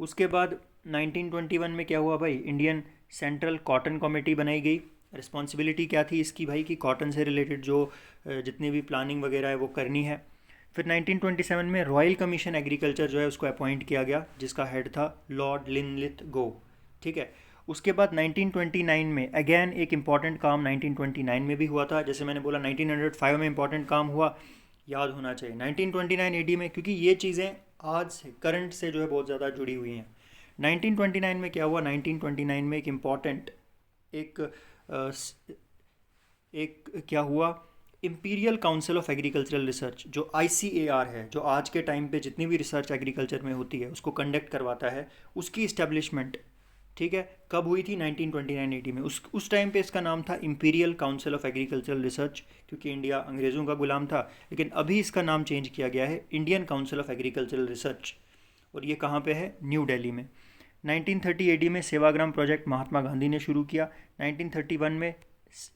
Speaker 1: उसके बाद 1921 में क्या हुआ भाई, इंडियन सेंट्रल कॉटन कमेटी बनाई गई। रिस्पॉन्सिबिलिटी क्या थी इसकी भाई, कि कॉटन से रिलेटेड जो जितनी भी प्लानिंग वगैरह है वो करनी है। फिर 1927 में रॉयल कमीशन एग्रीकल्चर जो है उसको अपॉइंट किया गया, जिसका हेड था लॉर्ड लिनलिथ गो। ठीक है। उसके बाद 1929 में अगेन एक इम्पॉर्टेंट काम 1929 में भी हुआ था। जैसे मैंने बोला 1905 में इम्पॉर्टेंट काम हुआ, याद होना चाहिए 1929 एडी में, क्योंकि ये चीज़ें आज से करंट से जो है बहुत ज़्यादा जुड़ी हुई हैं। 1929 में क्या हुआ, 1929 में एक इम्पॉर्टेंट एक क्या हुआ, imperial council of agricultural research, जो ICAR है, जो आज के टाइम पे जितनी भी रिसर्च एग्रीकल्चर में होती है उसको कंडक्ट करवाता है, उसकी इस्टेब्लिशमेंट। ठीक है। कब हुई थी, 1929-80 में। उस टाइम पे इसका नाम था imperial council of agricultural research, क्योंकि इंडिया अंग्रेज़ों का गुलाम था। लेकिन अभी इसका नाम चेंज किया गया है Indian council of agricultural research, और ये कहाँ पे है, न्यू दिल्ली में। 1930 एडी में सेवाग्राम प्रोजेक्ट महात्मा गांधी ने शुरू किया। 1931 में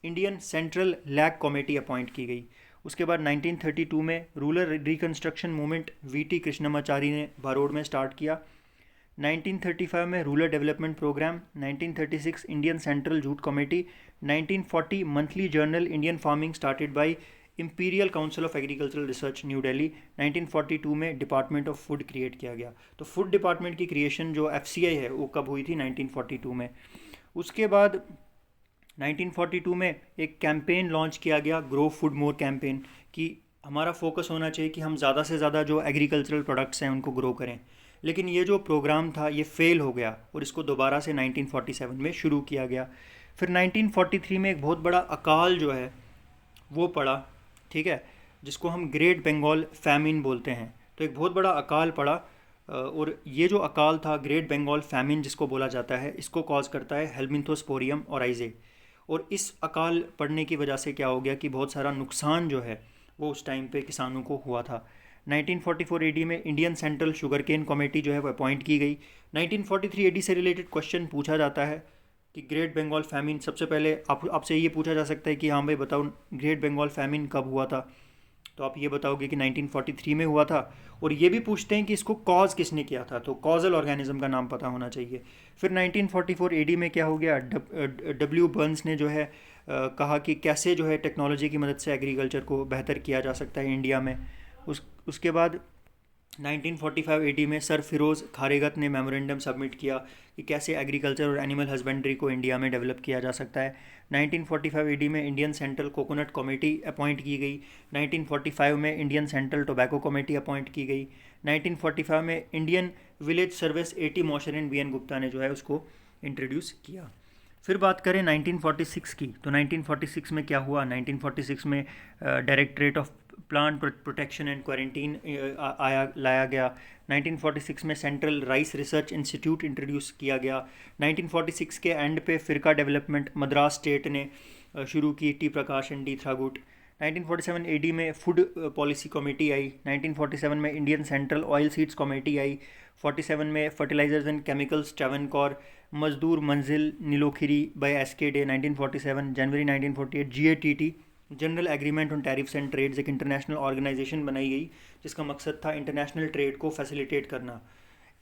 Speaker 1: Indian central lac committee appoint की गई। उसके बाद 1932 में rural reconstruction movement VT Krishnamachari ने भरोड़ में स्टार्ट किया। 1935 में rural development programme. 1936 Indian central jute committee. 1940 monthly journal Indian farming started by imperial council of agricultural research New Delhi. 1942 में डिपार्टमेंट ऑफ फूड क्रिएट किया गया। तो फूड डिपार्टमेंट की क्रिएशन जो FCI है वो कब हुई थी, 1942 में। उसके बाद 1942 में एक कैंपेन लॉन्च किया गया, ग्रो फूड मोर कैंपेन, कि हमारा फोकस होना चाहिए कि हम ज़्यादा से ज़्यादा जो एग्रीकल्चरल प्रोडक्ट्स हैं उनको ग्रो करें। लेकिन ये जो प्रोग्राम था ये फेल हो गया, और इसको दोबारा से 1947 में शुरू किया गया। फिर 1943 में एक बहुत बड़ा अकाल जो है वो पड़ा। ठीक है। जिसको हम ग्रेट बंगाल फैमिन बोलते हैं। तो एक बहुत बड़ा अकाल पड़ा, और ये जो अकाल था, ग्रेट बंगाल फैमिन जिसको बोला जाता है, इसको कॉज करता है हेलमिंथोस्पोरियम ओराइजे। और इस अकाल पड़ने की वजह से क्या हो गया कि बहुत सारा नुकसान जो है वो उस टाइम पे किसानों को हुआ था। 1944 एडी में Indian central sugar cane committee जो है वो अपॉइंट की गई। 1943 एडी से रिलेटेड क्वेश्चन पूछा जाता है कि ग्रेट बंगाल फैमिन, सबसे पहले आपसे ये पूछा जा सकता है कि हाँ भाई बताओ ग्रेट बंगाल फैमिन कब हुआ था, तो आप ये बताओगे कि 1943 में हुआ था। और ये भी पूछते हैं कि इसको कॉज किसने किया था, तो कॉजल ऑर्गेनिज्म का नाम पता होना चाहिए। फिर 1944 एडी में क्या हो गया, W बर्न्स ने जो है कहा कि कैसे जो है टेक्नोलॉजी की मदद से एग्रीकल्चर को बेहतर किया जा सकता है इंडिया में। उसके बाद 1945 एडी में सर फिरोज़ खारेगत ने मेमोरेंडम सबमिट किया कि कैसे एग्रीकल्चर और एनिमल हस्बेंड्री को इंडिया में डेवलप किया जा सकता है। 1945 एडी में Indian central coconut committee appoint की गई। 1945 में Indian central tobacco committee appoint की गई। 1945 में Indian village service AT Mosher BN Gupta ने जो है उसको इंट्रोड्यूस किया। फिर बात करें 1946 की, तो 1946 में क्या हुआ, 1946 में directorate of plant protection and quarantine लाया गया। 1946 में central rice research institute introduce किया गया। 1946 के एंड पे फ़िरका डेवलपमेंट मद्रास स्टेट ने शुरू की, T प्रकाश एंड D थ्रागुट। 1947 AD में फूड पॉलिसी कमेटी आई। 1947 में Indian central oil seeds committee आई। 47 में fertilisers and chemicals Travancore, Mazdoor Manzil Nilokheri by SK Dey. 1947 जनवरी 1948 GATT general agreement on tariffs and trades, एक इंटरनेशनल ऑर्गेनाइजेशन बनाई गई जिसका मकसद था इंटरनेशनल ट्रेड को फैसिलिटेट करना।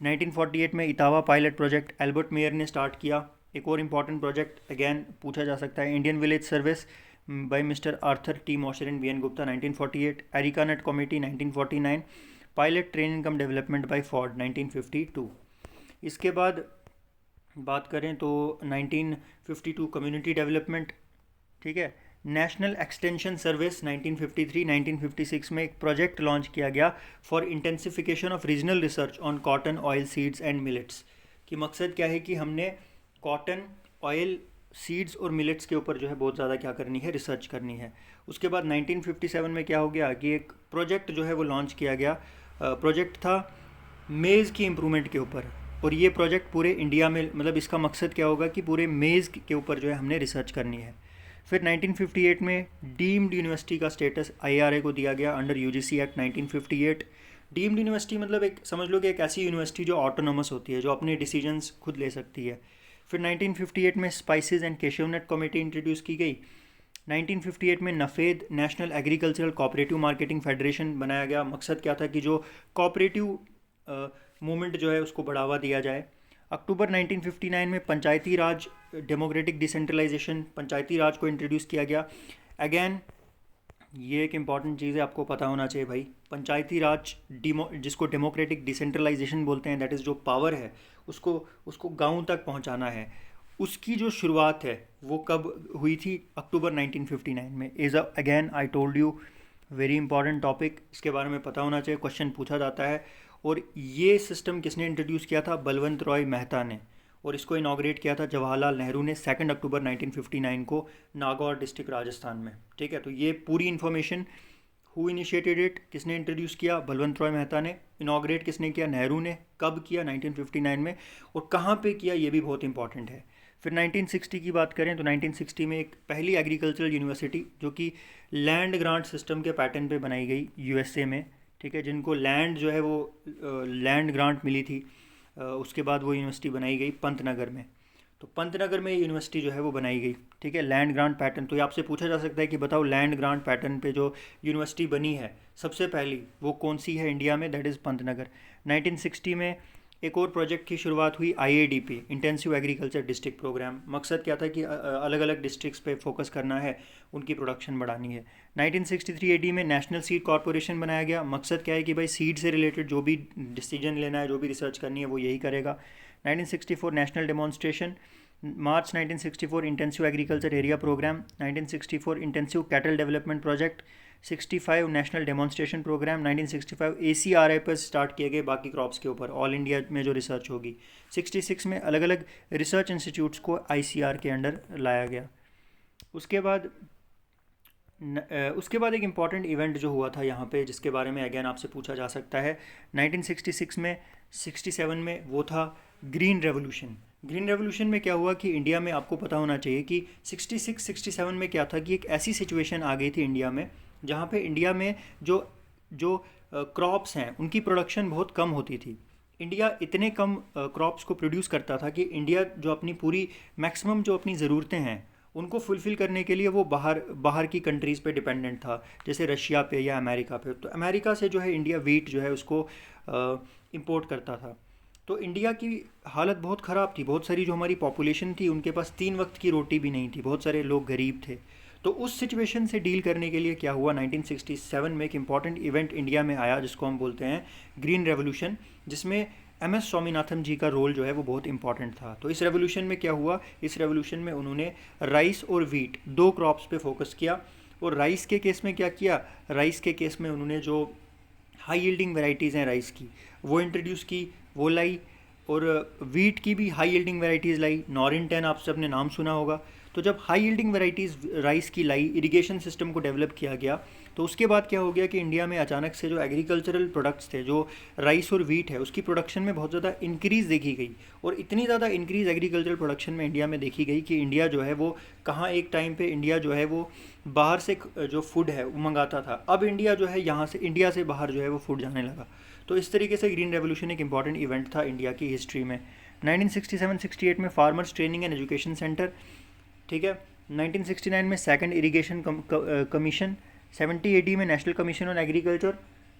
Speaker 1: 1948 में इतावा पायलट प्रोजेक्ट एल्बर्ट मेयर ने स्टार्ट किया। एक और इम्पॉर्टेंट प्रोजेक्ट अगेन पूछा जा सकता है, Indian village service by Mister Arthur T Mosher and V N Gupta 1948, एरिकानेट committee 1949, pilot training cum development by Ford 1952। इसके बाद बात करें तो 1952 कम्युनिटी डेवलपमेंट, ठीक है। नेशनल एक्सटेंशन सर्विस 1953-1956 में एक प्रोजेक्ट लॉन्च किया गया for intensification of regional research on cotton, oil, seeds and millets. कि मकसद क्या है कि हमने कॉटन, ऑयल, सीड्स और मिलेट्स के ऊपर जो है बहुत ज़्यादा क्या करनी है, रिसर्च करनी है। उसके बाद 1957 में क्या हो गया कि एक प्रोजेक्ट जो है वो लॉन्च किया गया। प्रोजेक्ट था मेज़ की इम्प्रूवमेंट के ऊपर, और ये प्रोजेक्ट पूरे इंडिया में, मतलब इसका मकसद क्या होगा कि पूरे मेज़ के ऊपर जो है हमने रिसर्च करनी है। फिर 1958 में डीम्ड यूनिवर्सिटी का स्टेटस IRA को दिया गया under UGC act 1958। Deemed university मतलब एक समझ लो कि एक ऐसी यूनिवर्सिटी जो ऑटोनोमस होती है, जो अपने डिसीजंस खुद ले सकती है। फिर 1958 में spices and cashewnut committee introduce की गई। 1958 में NAFED, national agricultural cooperative marketing federation बनाया गया। मकसद क्या था कि जो कोऑपरेटिव मूवमेंट जो है उसको बढ़ावा दिया जाए। अक्टूबर 1959 में पंचायती राज, डेमोक्रेटिक डिसेंट्रलाइजेशन, पंचायती राज को इंट्रोड्यूस किया गया। अगेन ये एक इम्पॉर्टेंट चीज़ है, आपको पता होना चाहिए भाई। पंचायती राज जिसको डेमोक्रेटिक डिसेंट्रलाइजेशन बोलते हैं, दैट इज़ जो पावर है उसको गांव तक पहुंचाना है, उसकी जो शुरुआत है वो कब हुई थी? अक्टूबर 1959 में। Is again I told you very important topic, इसके बारे में पता होना चाहिए, क्वेश्चन पूछा जाता है। और ये सिस्टम किसने इंट्रोड्यूस किया था? बलवंत रॉय मेहता ने। और इसको इनाग्रेट किया था जवाहरलाल नेहरू ने 2 अक्टूबर 1959 को नागौर डिस्ट्रिक्ट राजस्थान में, ठीक है। तो ये पूरी इन्फॉर्मेशन, हु इनिशिएटेड इट, किसने इंट्रोड्यूस किया? बलवंत रॉय मेहता ने। इनाग्रेट किसने किया? नेहरू ने। कब किया? 1959 में। और कहाँ पे किया ये भी बहुत इंपॉर्टेंट है। फिर 1960 की बात करें तो 1960 में एक पहली एग्रीकल्चरल यूनिवर्सिटी जो कि लैंड ग्रांट सिस्टम के पैटर्न पे बनाई गई USA में, ठीक है, जिनको लैंड जो है वो लैंड ग्रांट मिली थी। उसके बाद वो यूनिवर्सिटी बनाई गई पंतनगर में। तो पंतनगर में यूनिवर्सिटी जो है वो बनाई गई, ठीक है, लैंड ग्रांट पैटर्न। तो ये आपसे पूछा जा सकता है कि बताओ लैंड ग्रांट पैटर्न पे जो यूनिवर्सिटी बनी है सबसे पहली, वो कौन सी है इंडिया में? That is Pantnagar. 1960 में एक और प्रोजेक्ट की शुरुआत हुई, IADP, intensive agriculture district programme. मकसद क्या था कि अलग अलग डिस्ट्रिक्ट्स पे फोकस करना है, उनकी प्रोडक्शन बढ़ानी है। 1963 AD में नेशनल सीड कॉरपोरेशन बनाया गया। मकसद क्या है कि भाई सीड से रिलेटेड जो भी डिसीजन लेना है, जो भी रिसर्च करनी है, वो यही करेगा। 1964 national demonstration. March 1964 intensive agriculture area programme. 1964 intensive cattle development project. 65 national demonstration programme. 1965 ACRI पर स्टार्ट किए गए बाकी क्रॉप्स के ऊपर, ऑल इंडिया में जो रिसर्च होगी। 66 में अलग अलग रिसर्च इंस्टीट्यूट्स को ICR के अंडर लाया गया। उसके बाद एक इम्पॉर्टेंट इवेंट जो हुआ था यहाँ पे, जिसके बारे में अगेन आपसे पूछा जा सकता है। 1966 में, 67 में वो था ग्रीन रेवोल्यूशन। ग्रीन रेवोल्यूशन में क्या हुआ कि इंडिया में, आपको पता होना चाहिए कि 66-67 में क्या था कि एक ऐसी सिचुएशन आ गई थी इंडिया में जहाँ पे इंडिया में जो क्रॉप्स हैं उनकी प्रोडक्शन बहुत कम होती थी। इंडिया इतने कम क्रॉप्स को प्रोड्यूस करता था कि इंडिया जो अपनी पूरी मैक्सिमम जो अपनी ज़रूरतें हैं उनको फुलफ़िल करने के लिए वो बाहर की कंट्रीज़ पे डिपेंडेंट था, जैसे रशिया पे या अमेरिका पे। तो अमेरिका से जो है इंडिया वीट जो है उसको इंपोर्ट करता था। तो इंडिया की हालत बहुत ख़राब थी। बहुत सारी जो हमारी पॉपुलेशन थी उनके पास 3 वक्त की रोटी भी नहीं थी, बहुत सारे लोग गरीब थे। तो उस सिचुएशन से डील करने के लिए क्या हुआ, 1967 में एक इम्पॉर्टेंट इवेंट इंडिया में आया जिसको हम बोलते हैं ग्रीन रेवोल्यूशन, जिसमें MS स्वामीनाथन जी का रोल जो है वो बहुत इंपॉर्टेंट था। तो इस रेवोल्यूशन में क्या हुआ, इस रेवोल्यूशन में उन्होंने राइस और वीट 2 क्रॉप्स पे फोकस किया। और राइस के केस में क्या किया, राइस के केस में उन्होंने जो हाई यील्डिंग वेराइटीज़ हैं राइस की वो इंट्रोड्यूस की, वो लाई। और वीट की भी हाई यील्डिंग वेराइटीज़ लाई। नॉरिन 10 आप सब ने नाम सुना होगा। तो जब हाई यील्डिंग वेराइटीज़ राइस की लाई, इरिगेशन सिस्टम को डेवलप किया गया, तो उसके बाद क्या हो गया कि इंडिया में अचानक से जो एग्रीकल्चरल प्रोडक्ट्स थे, जो राइस और वीट है, उसकी प्रोडक्शन में बहुत ज़्यादा इंक्रीज़ देखी गई। और इतनी ज़्यादा इंक्रीज़ एग्रीकल्चरल प्रोडक्शन में इंडिया में देखी गई कि इंडिया जो है वो कहाँ, एक टाइम पे इंडिया जो है वो बाहर से जो फूड है वो मंगाता था। अब इंडिया जो है यहाँ से, इंडिया से बाहर जो है वो फूड जाने लगा। तो इस तरीके से ग्रीन रेवोल्यूशन एक इंपॉर्टेंट इवेंट था इंडिया की हिस्ट्री में। 1967-68 में farmers training and education centre, ठीक है। 1969 में सेकंड इरिगेशन कमीशन। 70 AD में national commission on agriculture.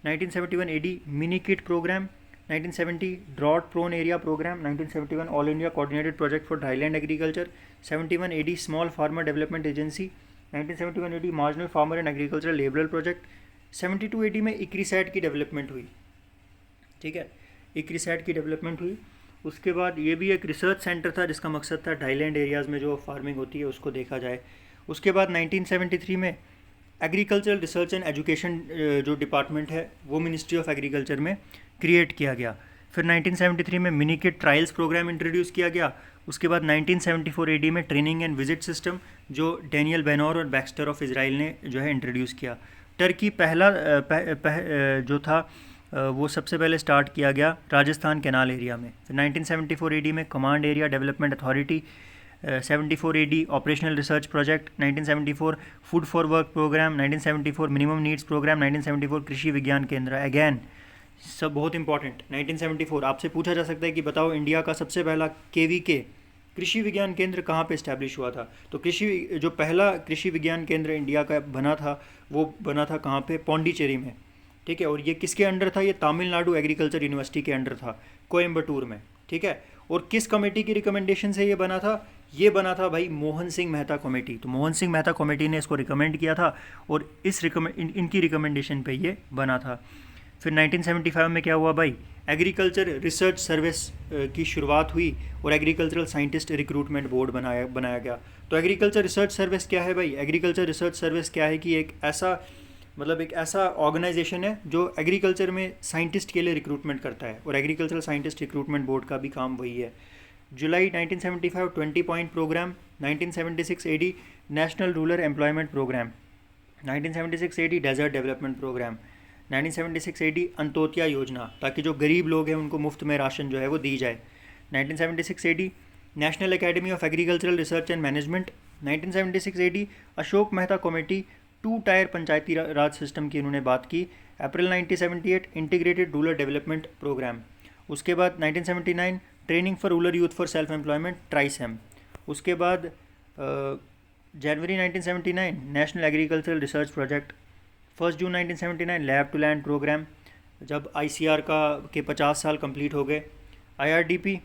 Speaker 1: 1971 AD mini kit programme. 1970 drought prone area programme, 1971 all India coordinated project for dryland agriculture, 71 AD small farmer development agency, 1971 AD marginal farmer and agricultural labourer project, 72 AD में इक्रीसैट की development हुई, ठीक है, इक्रीसैट की development हुई। उसके बाद ये भी एक रिसर्च सेंटर था जिसका मकसद था ड्राईलैंड एरियाज़ में जो फार्मिंग होती है उसको देखा जाए। उसके बाद 1973 में एग्रीकल्चरल रिसर्च एंड एजुकेशन जो डिपार्टमेंट है वो मिनिस्ट्री ऑफ एग्रीकल्चर में क्रिएट किया गया। फिर 1973 में mini kit trials programme introduce किया गया। उसके बाद 1974 AD में ट्रेनिंग एंड विजिट सिस्टम जो डैनियल बेनोर और बैक्स्टर ऑफ इजराइल ने जो है इंट्रोड्यूस किया। टर्की पहला जो था वो सबसे पहले स्टार्ट किया गया राजस्थान कैनाल एरिया में। फिर 1974 AD में command area development authority, 74 AD operational research project, 1974 food for work programme, 1974 minimum needs programme, 1974 Krishi विज्ञान केंद्र। अगेन सब बहुत इंपॉर्टेंट। 1974 आपसे पूछा जा सकता है कि बताओ इंडिया का सबसे पहला KVK कृषि विज्ञान केंद्र कहाँ पे इस्टेब्लिश हुआ था। तो जो पहला कृषि विज्ञान केंद्र इंडिया का बना था वो बना था कहाँ पे, पौंडीचेरी में, ठीक है। और ये किसके अंडर था, ये तमिलनाडु एग्रीकल्चर यूनिवर्सिटी के अंडर था, कोयम्बटूर में, ठीक है। और किस कमेटी की रिकमेंडेशन से ये बना था, ये बना था भाई मोहन सिंह मेहता कमेटी। तो मोहन सिंह मेहता कमेटी ने इसको रिकमेंड किया था और इनकी रिकमेंडेशन पे ये बना था। फिर 1975 में क्या हुआ भाई, एग्रीकल्चर रिसर्च सर्विस की शुरुआत हुई और एग्रीकल्चरल साइंटिस्ट रिक्रूटमेंट बोर्ड बनाया गया। तो एग्रीकल्चर रिसर्च सर्विस क्या है भाई, एग्रीकल्चर रिसर्च सर्विस क्या है कि एक ऐसा ऑर्गेनाइजेशन है जो एग्रीकल्चर में साइंटिस्ट के लिए रिक्रूटमेंट करता है और एग्रीकल्चरल साइंटिस्ट रिक्रूटमेंट बोर्ड का भी काम वही है। जुलाई 1975 20 point programme, 1976 AD national rural employment programme, 1976 AD desert development programme, 1976 AD Antyodaya Yojana ताकि जो गरीब लोग हैं उनको मुफ्त में राशन जो है वो दी जाए। 1976 AD national academy of agricultural research and management, 1976 AD Ashok Mehta committee 2 tier Panchayati Raj system की उन्होंने बात की। April 1978 integrated rural development programme. उसके बाद 1979 training for rural youth for self employment TRYSEM. उसके बाद जनवरी 1979 national agricultural research project. 1 June 1979 lab to land programme जब ICR के 50 साल कंप्लीट हो गए। IRDP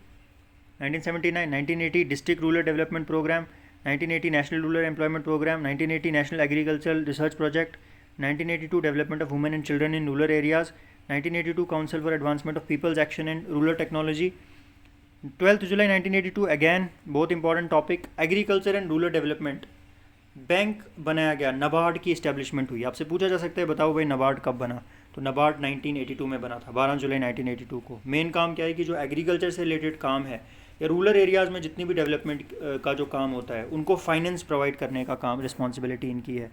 Speaker 1: 1979, 1980 district rural development programme, 1980 national rural employment programme, 1980 national agricultural research project, 1982 development of women and children in rural areas, 1982 council for advancement of people's action in rural technology. 12 जुलाई 1982 again बहुत important topic, agriculture and rural development bank बनाया गया, नबार्ड की establishment हुई। आपसे पूछा जा सकता है बताओ भाई नबार्ड कब बना, तो नबार्ड 1982 में बना था, 12 जुलाई 1982 को। मेन काम क्या है कि जो एग्रीकल्चर से रिलेटेड काम है या रूरल एरियाज़ में जितनी भी डेवलपमेंट का जो काम होता है उनको फाइनेंस प्रोवाइड करने का काम, रिस्पॉन्सिबिलिटी इनकी है।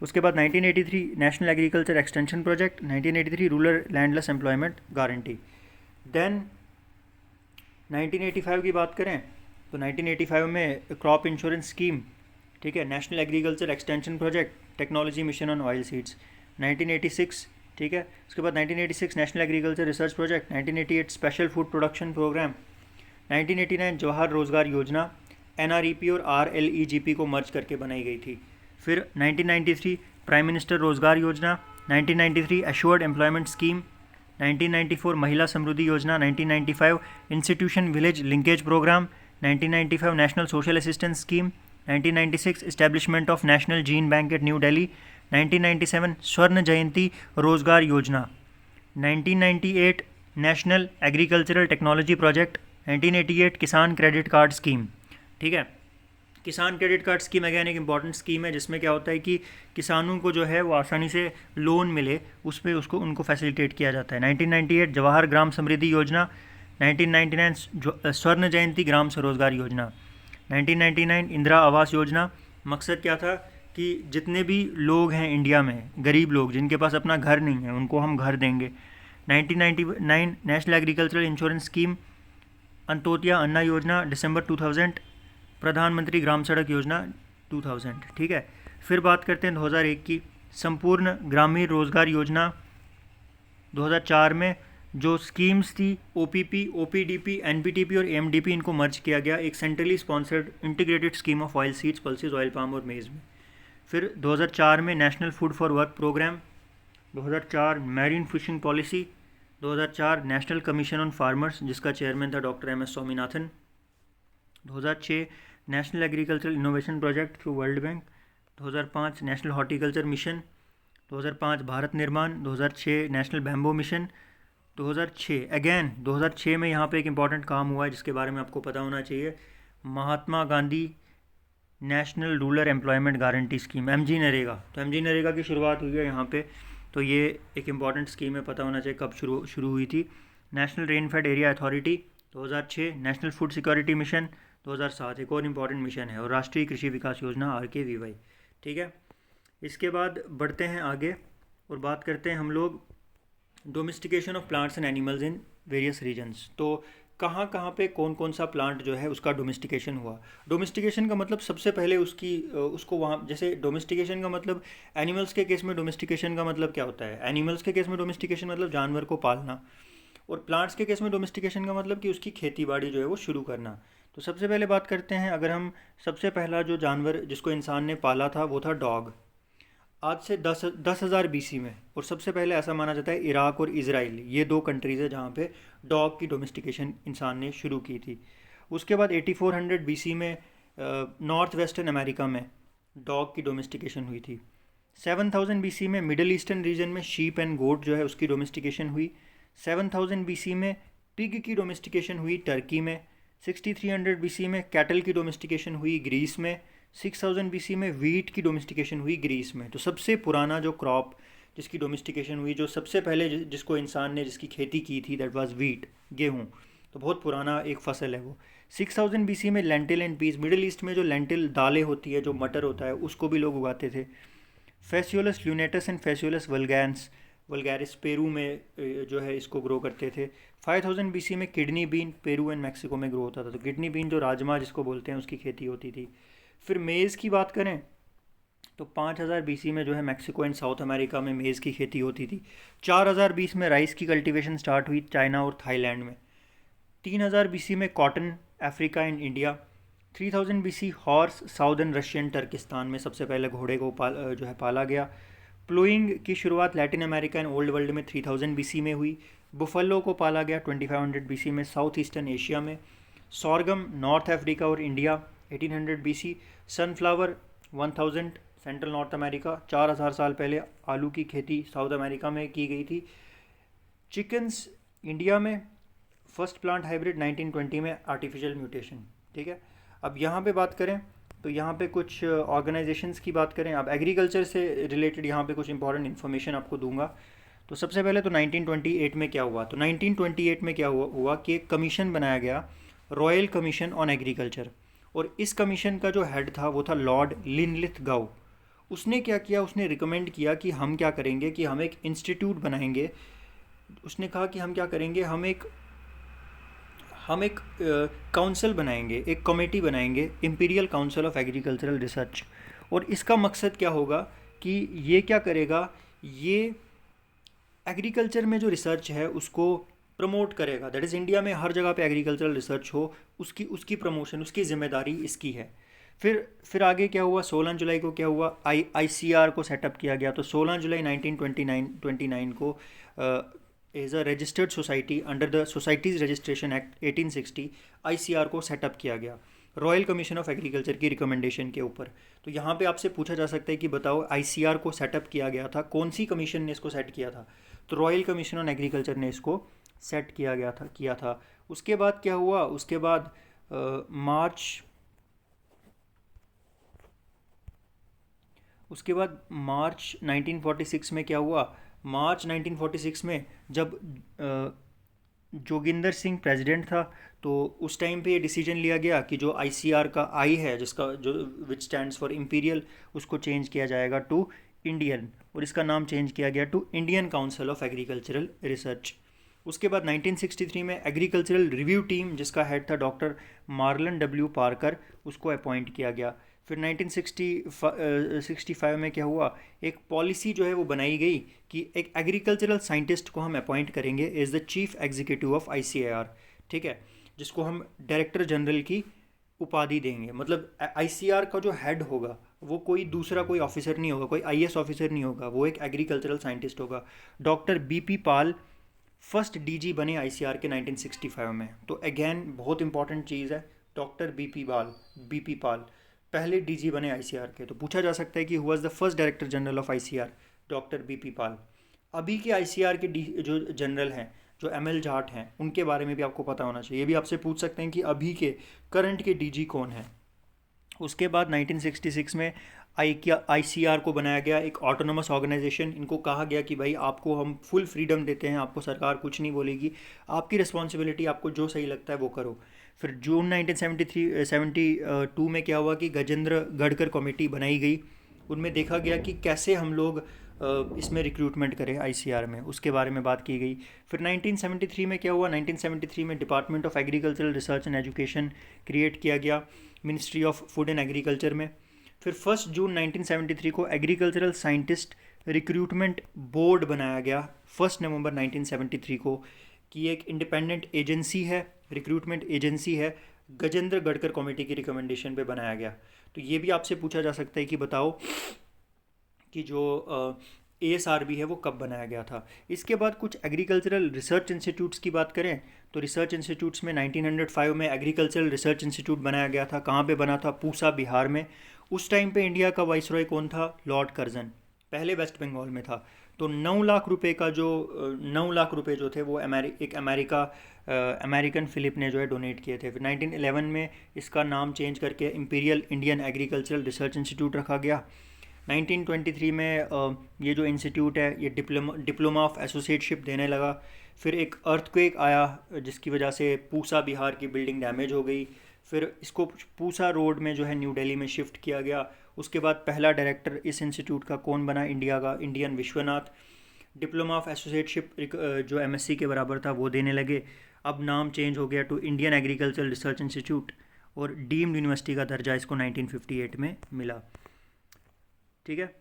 Speaker 1: उसके बाद 1983 national agriculture extension project, 1983 rural landless employment guarantee. Then 1985 की बात करें तो 1985 में क्रॉप इंश्योरेंस स्कीम, ठीक है, national agriculture extension project, technology mission on oil seeds. 1986, ठीक है। उसके बाद 1986 national agriculture research project, 1988 special food production programme, 1989 Jawahar Rozgar Yojana NREP और RLEGP को मर्ज करके बनाई गई थी। फिर 1993 प्राइम मिनिस्टर रोजगार योजना, 1993 एश्योर्ड एम्प्लॉयमेंट स्कीम, 1994 महिला Samriddhi Yojana, 1995 institution village linkage programme, 1995 national social assistance scheme, 1996 establishment of national gene bank at New Delhi, 1997 Swarna जयंती रोजगार योजना, 1998 नेशनल एग्रीकल्चरल टेक्नोलॉजी प्रोजेक्ट, 1988 किसान क्रेडिट कार्ड स्कीम, ठीक है। किसान क्रेडिट कार्ड स्कीम अगैन एक इंपॉर्टेंट स्कीम है जिसमें क्या होता है कि किसानों को जो है वो आसानी से लोन मिले, उस पर उनको फैसिलिटेट किया जाता है। 1998 जवाहर ग्राम समृद्धि योजना, 1999 स्वर्ण जयंती ग्राम स्वरोजगार योजना, 1999 इंदिरा आवास योजना। मकसद क्या था कि जितने भी लोग हैं इंडिया में, गरीब लोग जिनके पास अपना घर नहीं है, उनको हम घर देंगे। 1999 national agricultural insurance scheme, Antyodaya Anna Yojana दिसंबर 2000, प्रधानमंत्री ग्राम सड़क योजना 2000, ठीक है। फिर बात करते हैं 2001 की, संपूर्ण ग्रामीण रोजगार योजना। 2004 में जो स्कीम्स थी OPP, OPDP, NPTP और AMDP, इनको मर्ज किया गया एक centrally sponsored integrated scheme of oil seeds, pulses, oil palm और मेज़ में। फिर 2004 में national food for work programme, 2004 marine fishing policy, 2004 national commission on farmers, जिसका चेयरमैन था doctor M S Swaminathan. 2006 national agricultural innovation project through World Bank. 2005 national horticulture mission. 2005 Bharat Nirman. 2006 national bamboo mission. 2006 में यहाँ पे एक इम्पॉर्टेंट काम हुआ है जिसके बारे में आपको पता होना चाहिए। Mahatma Gandhi national rural employment guarantee scheme, MG NREGA. तो एमजी नरेगा की शुरुआत हुई है यहाँ पे, तो ये एक इम्पॉर्टेंट स्कीम है, पता होना चाहिए कब शुरू हुई थी। National rainfed area authority 2006। National food security mission 2007, एक और इम्पॉर्टेंट मिशन है। और राष्ट्रीय कृषि विकास योजना RKVY। ठीक है, इसके बाद बढ़ते हैं आगे और बात करते हैं हम लोग domestication of plants and animals in various regions. तो कहाँ कहाँ पे कौन कौन सा प्लांट जो है उसका डोमेस्टिकेशन हुआ। डोमेस्टिकेशन का मतलब सबसे पहले उसको वहाँ, जैसे डोमेस्टिकेशन का मतलब एनिमल्स के केस में डोमेस्टिकेशन का मतलब क्या होता है, एनिमल्स के केस में डोमेस्टिकेशन मतलब जानवर को पालना, और प्लांट्स के केस में डोमेस्टिकेशन का मतलब कि उसकी खेती बाड़ी जो है वो शुरू करना। तो सबसे पहले बात करते हैं, अगर हम सबसे पहला जो जानवर जिसको इंसान ने पाला था वो था डॉग, आज से 10,000 BC में। और सबसे पहले ऐसा माना जाता है इराक और इज़राइल, ये दो कंट्रीज़ है जहाँ पे डॉग की डोमेस्टिकेशन इंसान ने शुरू की थी। उसके बाद 8400 BC में नॉर्थ वेस्टर्न अमेरिका में डॉग की डोमेस्टिकेशन हुई थी। 7000 BC में मिडल ईस्टर्न रीजन में शीप एंड गोट जो है उसकी डोमेस्टिकेशन हुई। 7000 BC में पिग की डोमेस्टिकेशन हुई टर्की में। 6300 BC में कैटल की डोमेस्टिकेशन हुई ग्रीस में। 6000 BC में वीट की डोमेस्टिकेशन हुई ग्रीस में। तो सबसे पुराना जो क्रॉप जिसकी डोमेस्टिकेशन हुई, जो सबसे पहले जिसको इंसान ने जिसकी खेती की थी, दैट वाज वीट, गेहूँ। तो बहुत पुराना एक फसल है वो। 6000 BC में lentil and peas, Middle East में जो लेंटिल दालें होती है, जो मटर होता है, उसको भी लोग उगाते थे। फेसियोलस ल्यूनेटस एंड फेसियोलस वल्गैरिस पेरू में जो है इसको ग्रो करते थे। 5000 BC में kidney bean Peru and Mexico में ग्रो होता था। तो किडनी बीन जो राजमा जिसको बोलते हैं उसकी खेती होती थी। फिर मेज़ की बात करें तो 5000 BC में जो है मैक्सिको एंड साउथ अमेरिका में मेज़ की खेती होती थी। 4000 BC में राइस की कल्टीवेशन स्टार्ट हुई चाइना और थाईलैंड में। 3000 BC में cotton Africa and India. 3000 BC horse southern Russian Turkestan में सबसे पहले घोड़े को जो है पाला गया। प्लोइंग की शुरुआत Latin America and old world में 3000 BC में हुई। बुफलो को पाला गया 2500 BC में साउथ ईस्टर्न एशिया में। सॉर्गम नॉर्थ अफ्रीका और India 1800 BC। Sunflower 1000 central north America, 4000 साल पहले आलू की खेती साउथ अमेरिका में की गई थी। चिकन्स इंडिया में फर्स्ट प्लांट हाइब्रिड 1920 में आर्टिफिशियल म्यूटेशन। ठीक है, अब यहाँ पे बात करें तो यहाँ पे कुछ ऑर्गेनाइजेशंस की बात करें। अब एग्रीकल्चर से रिलेटेड यहाँ पे कुछ इंपॉर्टेंट इन्फॉर्मेशन आपको दूंगा। तो सबसे पहले तो 1928 में क्या हुआ, तो 1928 में क्या हुआ कि एक कमीशन बनाया गया, रॉयल कमीशन ऑन एग्रीकल्चर। और इस कमीशन का जो हेड था वो था लॉर्ड लिनलिथ गाउ। उसने क्या किया, उसने रिकमेंड किया कि हम क्या करेंगे कि हम एक इंस्टीट्यूट बनाएंगे। उसने कहा कि हम क्या करेंगे, हम एक काउंसिल बनाएंगे, एक कमेटी बनाएंगे, imperial council of agricultural research. और इसका मकसद क्या होगा कि ये क्या करेगा, ये एग्रीकल्चर में जो रिसर्च है उसको प्रमोट करेगा। दैट इज़ इंडिया में हर जगह पे एग्रीकल्चरल रिसर्च हो, उसकी प्रमोशन, उसकी जिम्मेदारी इसकी है। फिर आगे क्या हुआ, 16 जुलाई को क्या हुआ, ICR को सेटअप किया गया। तो 16 जुलाई 1929 को as a registered society under the societies registration act 1860 ICR को सेटअप किया गया रॉयल कमीशन ऑफ एग्रीकल्चर की रिकमेंडेशन के ऊपर। तो यहाँ पे आपसे पूछा जा सकता है कि बताओ ICR को सेटअप किया गया था, कौन सी कमीशन ने इसको सेट किया था, तो रॉयल कमीशन ऑन एग्रीकल्चर ने इसको सेट किया था। उसके बाद क्या हुआ, उसके बाद मार्च 1946 में क्या हुआ, मार्च 1946 में जब जोगिंदर सिंह प्रेसिडेंट था, तो उस टाइम पे ये डिसीजन लिया गया कि जो ICR का I है, जिसका जो विच स्टैंड्स फॉर इम्पीरियल, उसको चेंज किया जाएगा टू इंडियन, और इसका नाम चेंज किया गया to Indian council of agricultural research. उसके बाद 1963 में एग्रीकल्चरल रिव्यू टीम, जिसका हेड था डॉक्टर मार्लन W पार्कर, उसको अपॉइंट किया गया। फिर 1965 में क्या हुआ, एक पॉलिसी जो है वो बनाई गई कि एक एग्रीकल्चरल साइंटिस्ट को हम अपॉइंट करेंगे as the chief executive of ICAR। ठीक है, जिसको हम डायरेक्टर जनरल की उपाधि देंगे। मतलब ICR का जो हेड होगा वो कोई दूसरा कोई ऑफिसर नहीं होगा, कोई IS ऑफिसर नहीं होगा, वो एक एग्रीकल्चरल साइंटिस्ट होगा। डॉक्टर BP पाल फर्स्ट डीजी बने आईसीआर के 1965 में। तो अगेन बहुत इंपॉर्टेंट चीज़ है, डॉक्टर बीपी पाल पहले डीजी बने आईसीआर के। तो पूछा जा सकता है कि who was the first director general of ICR? Doctor BP Pal. अभी के आईसीआर के जो जनरल हैं, जो एमएल जाट हैं, उनके बारे में भी आपको पता होना चाहिए। ये भी आपसे पूछ सकते हैं कि अभी के करंट के डीजी कौन है। उसके बाद 1966 में आईसीआर को बनाया गया एक ऑटोनोमस ऑर्गेनाइजेशन। इनको कहा गया कि भाई आपको हम फुल फ्रीडम देते हैं, आपको सरकार कुछ नहीं बोलेगी, आपकी रिस्पॉन्सिबिलिटी, आपको जो सही लगता है वो करो। फिर जून 1972 में क्या हुआ कि गजेंद्र गढ़कर कमेटी बनाई गई। उनमें देखा गया कि कैसे हम लोग इसमें रिक्रूटमेंट करें आईसीआर में, उसके बारे में बात की गई। फिर 1973 में क्या हुआ, 1973 में department of agricultural research and education create किया गया ministry of food and agriculture में। फिर 1 जून 1973 को एग्रीकल्चरल साइंटिस्ट रिक्रूटमेंट बोर्ड बनाया गया 1 नवंबर 1973 को, कि एक इंडिपेंडेंट एजेंसी है, रिक्रूटमेंट एजेंसी है, गजेंद्र गढ़कर कमेटी की रिकमेंडेशन पे बनाया गया। तो ये भी आपसे पूछा जा सकता है कि बताओ कि जो ASRB है वो कब बनाया गया था। इसके बाद कुछ एग्रीकल्चरल रिसर्च इंस्टीट्यूट्स की बात करें तो रिसर्च इंस्टीट्यूट्स में 1905 में एग्रीकल्चरल रिसर्च इंस्टीट्यूट बनाया गया था। कहाँ पे बना था? पूसा, बिहार में। उस टाइम पे इंडिया का वाइसरॉय कौन था? Lord Curzon. पहले वेस्ट बंगाल में था। तो 9 लाख रुपए का जो 9 लाख रुपए जो थे वो अमेरिकन फिलिप ने जो है डोनेट किए थे। फिर 1911 में इसका नाम चेंज करके imperial Indian agricultural research institute रखा गया। 1923 में ये जो इंस्टीट्यूट है ये डिप्लोमा ऑफ एसोसिएटशिप देने लगा। फिर एक अर्थक्वेक आया जिसकी वजह से पूसा बिहार की बिल्डिंग डैमेज हो गई। फिर इसको पूसा रोड में जो है न्यू दिल्ली में शिफ्ट किया गया। उसके बाद पहला डायरेक्टर इस इंस्टीट्यूट का कौन बना? इंडिया का Indian Vishwanath. Diploma of associateship जो MSc के बराबर था वो देने लगे। अब नाम चेंज हो गया to Indian agricultural research institute, और डीम्ड यूनिवर्सिटी का दर्जा इसको 1958 में मिला। ठीक है,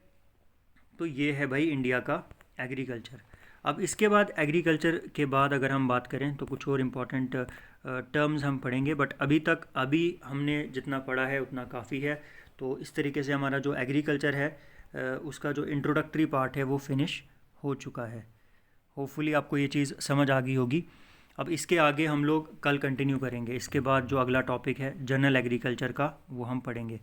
Speaker 1: तो ये है भाई इंडिया का एग्रीकल्चर। अब इसके बाद एग्रीकल्चर के बाद अगर हम बात करें तो कुछ और इम्पॉर्टेंट टर्म्स हम पढ़ेंगे, बट अभी हमने जितना पढ़ा है उतना काफ़ी है। तो इस तरीके से हमारा जो एग्रीकल्चर है उसका जो इंट्रोडक्टरी पार्ट है वो फिनिश हो चुका है। होपफुली आपको ये चीज़ समझ आ गई होगी। अब इसके आगे हम लोग कल कंटिन्यू करेंगे। इसके बाद जो अगला टॉपिक है जनरल एग्रीकल्चर का वो हम पढ़ेंगे।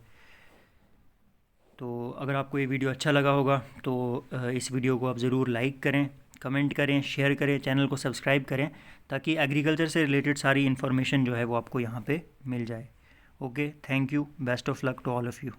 Speaker 1: तो अगर आपको ये वीडियो अच्छा लगा होगा तो इस वीडियो को आप ज़रूर लाइक करें, कमेंट करें, शेयर करें, चैनल को सब्सक्राइब करें, ताकि एग्रीकल्चर से रिलेटेड सारी इन्फॉर्मेशन जो है वो आपको यहाँ पे मिल जाए। Okay, thank you, best of luck to all of you.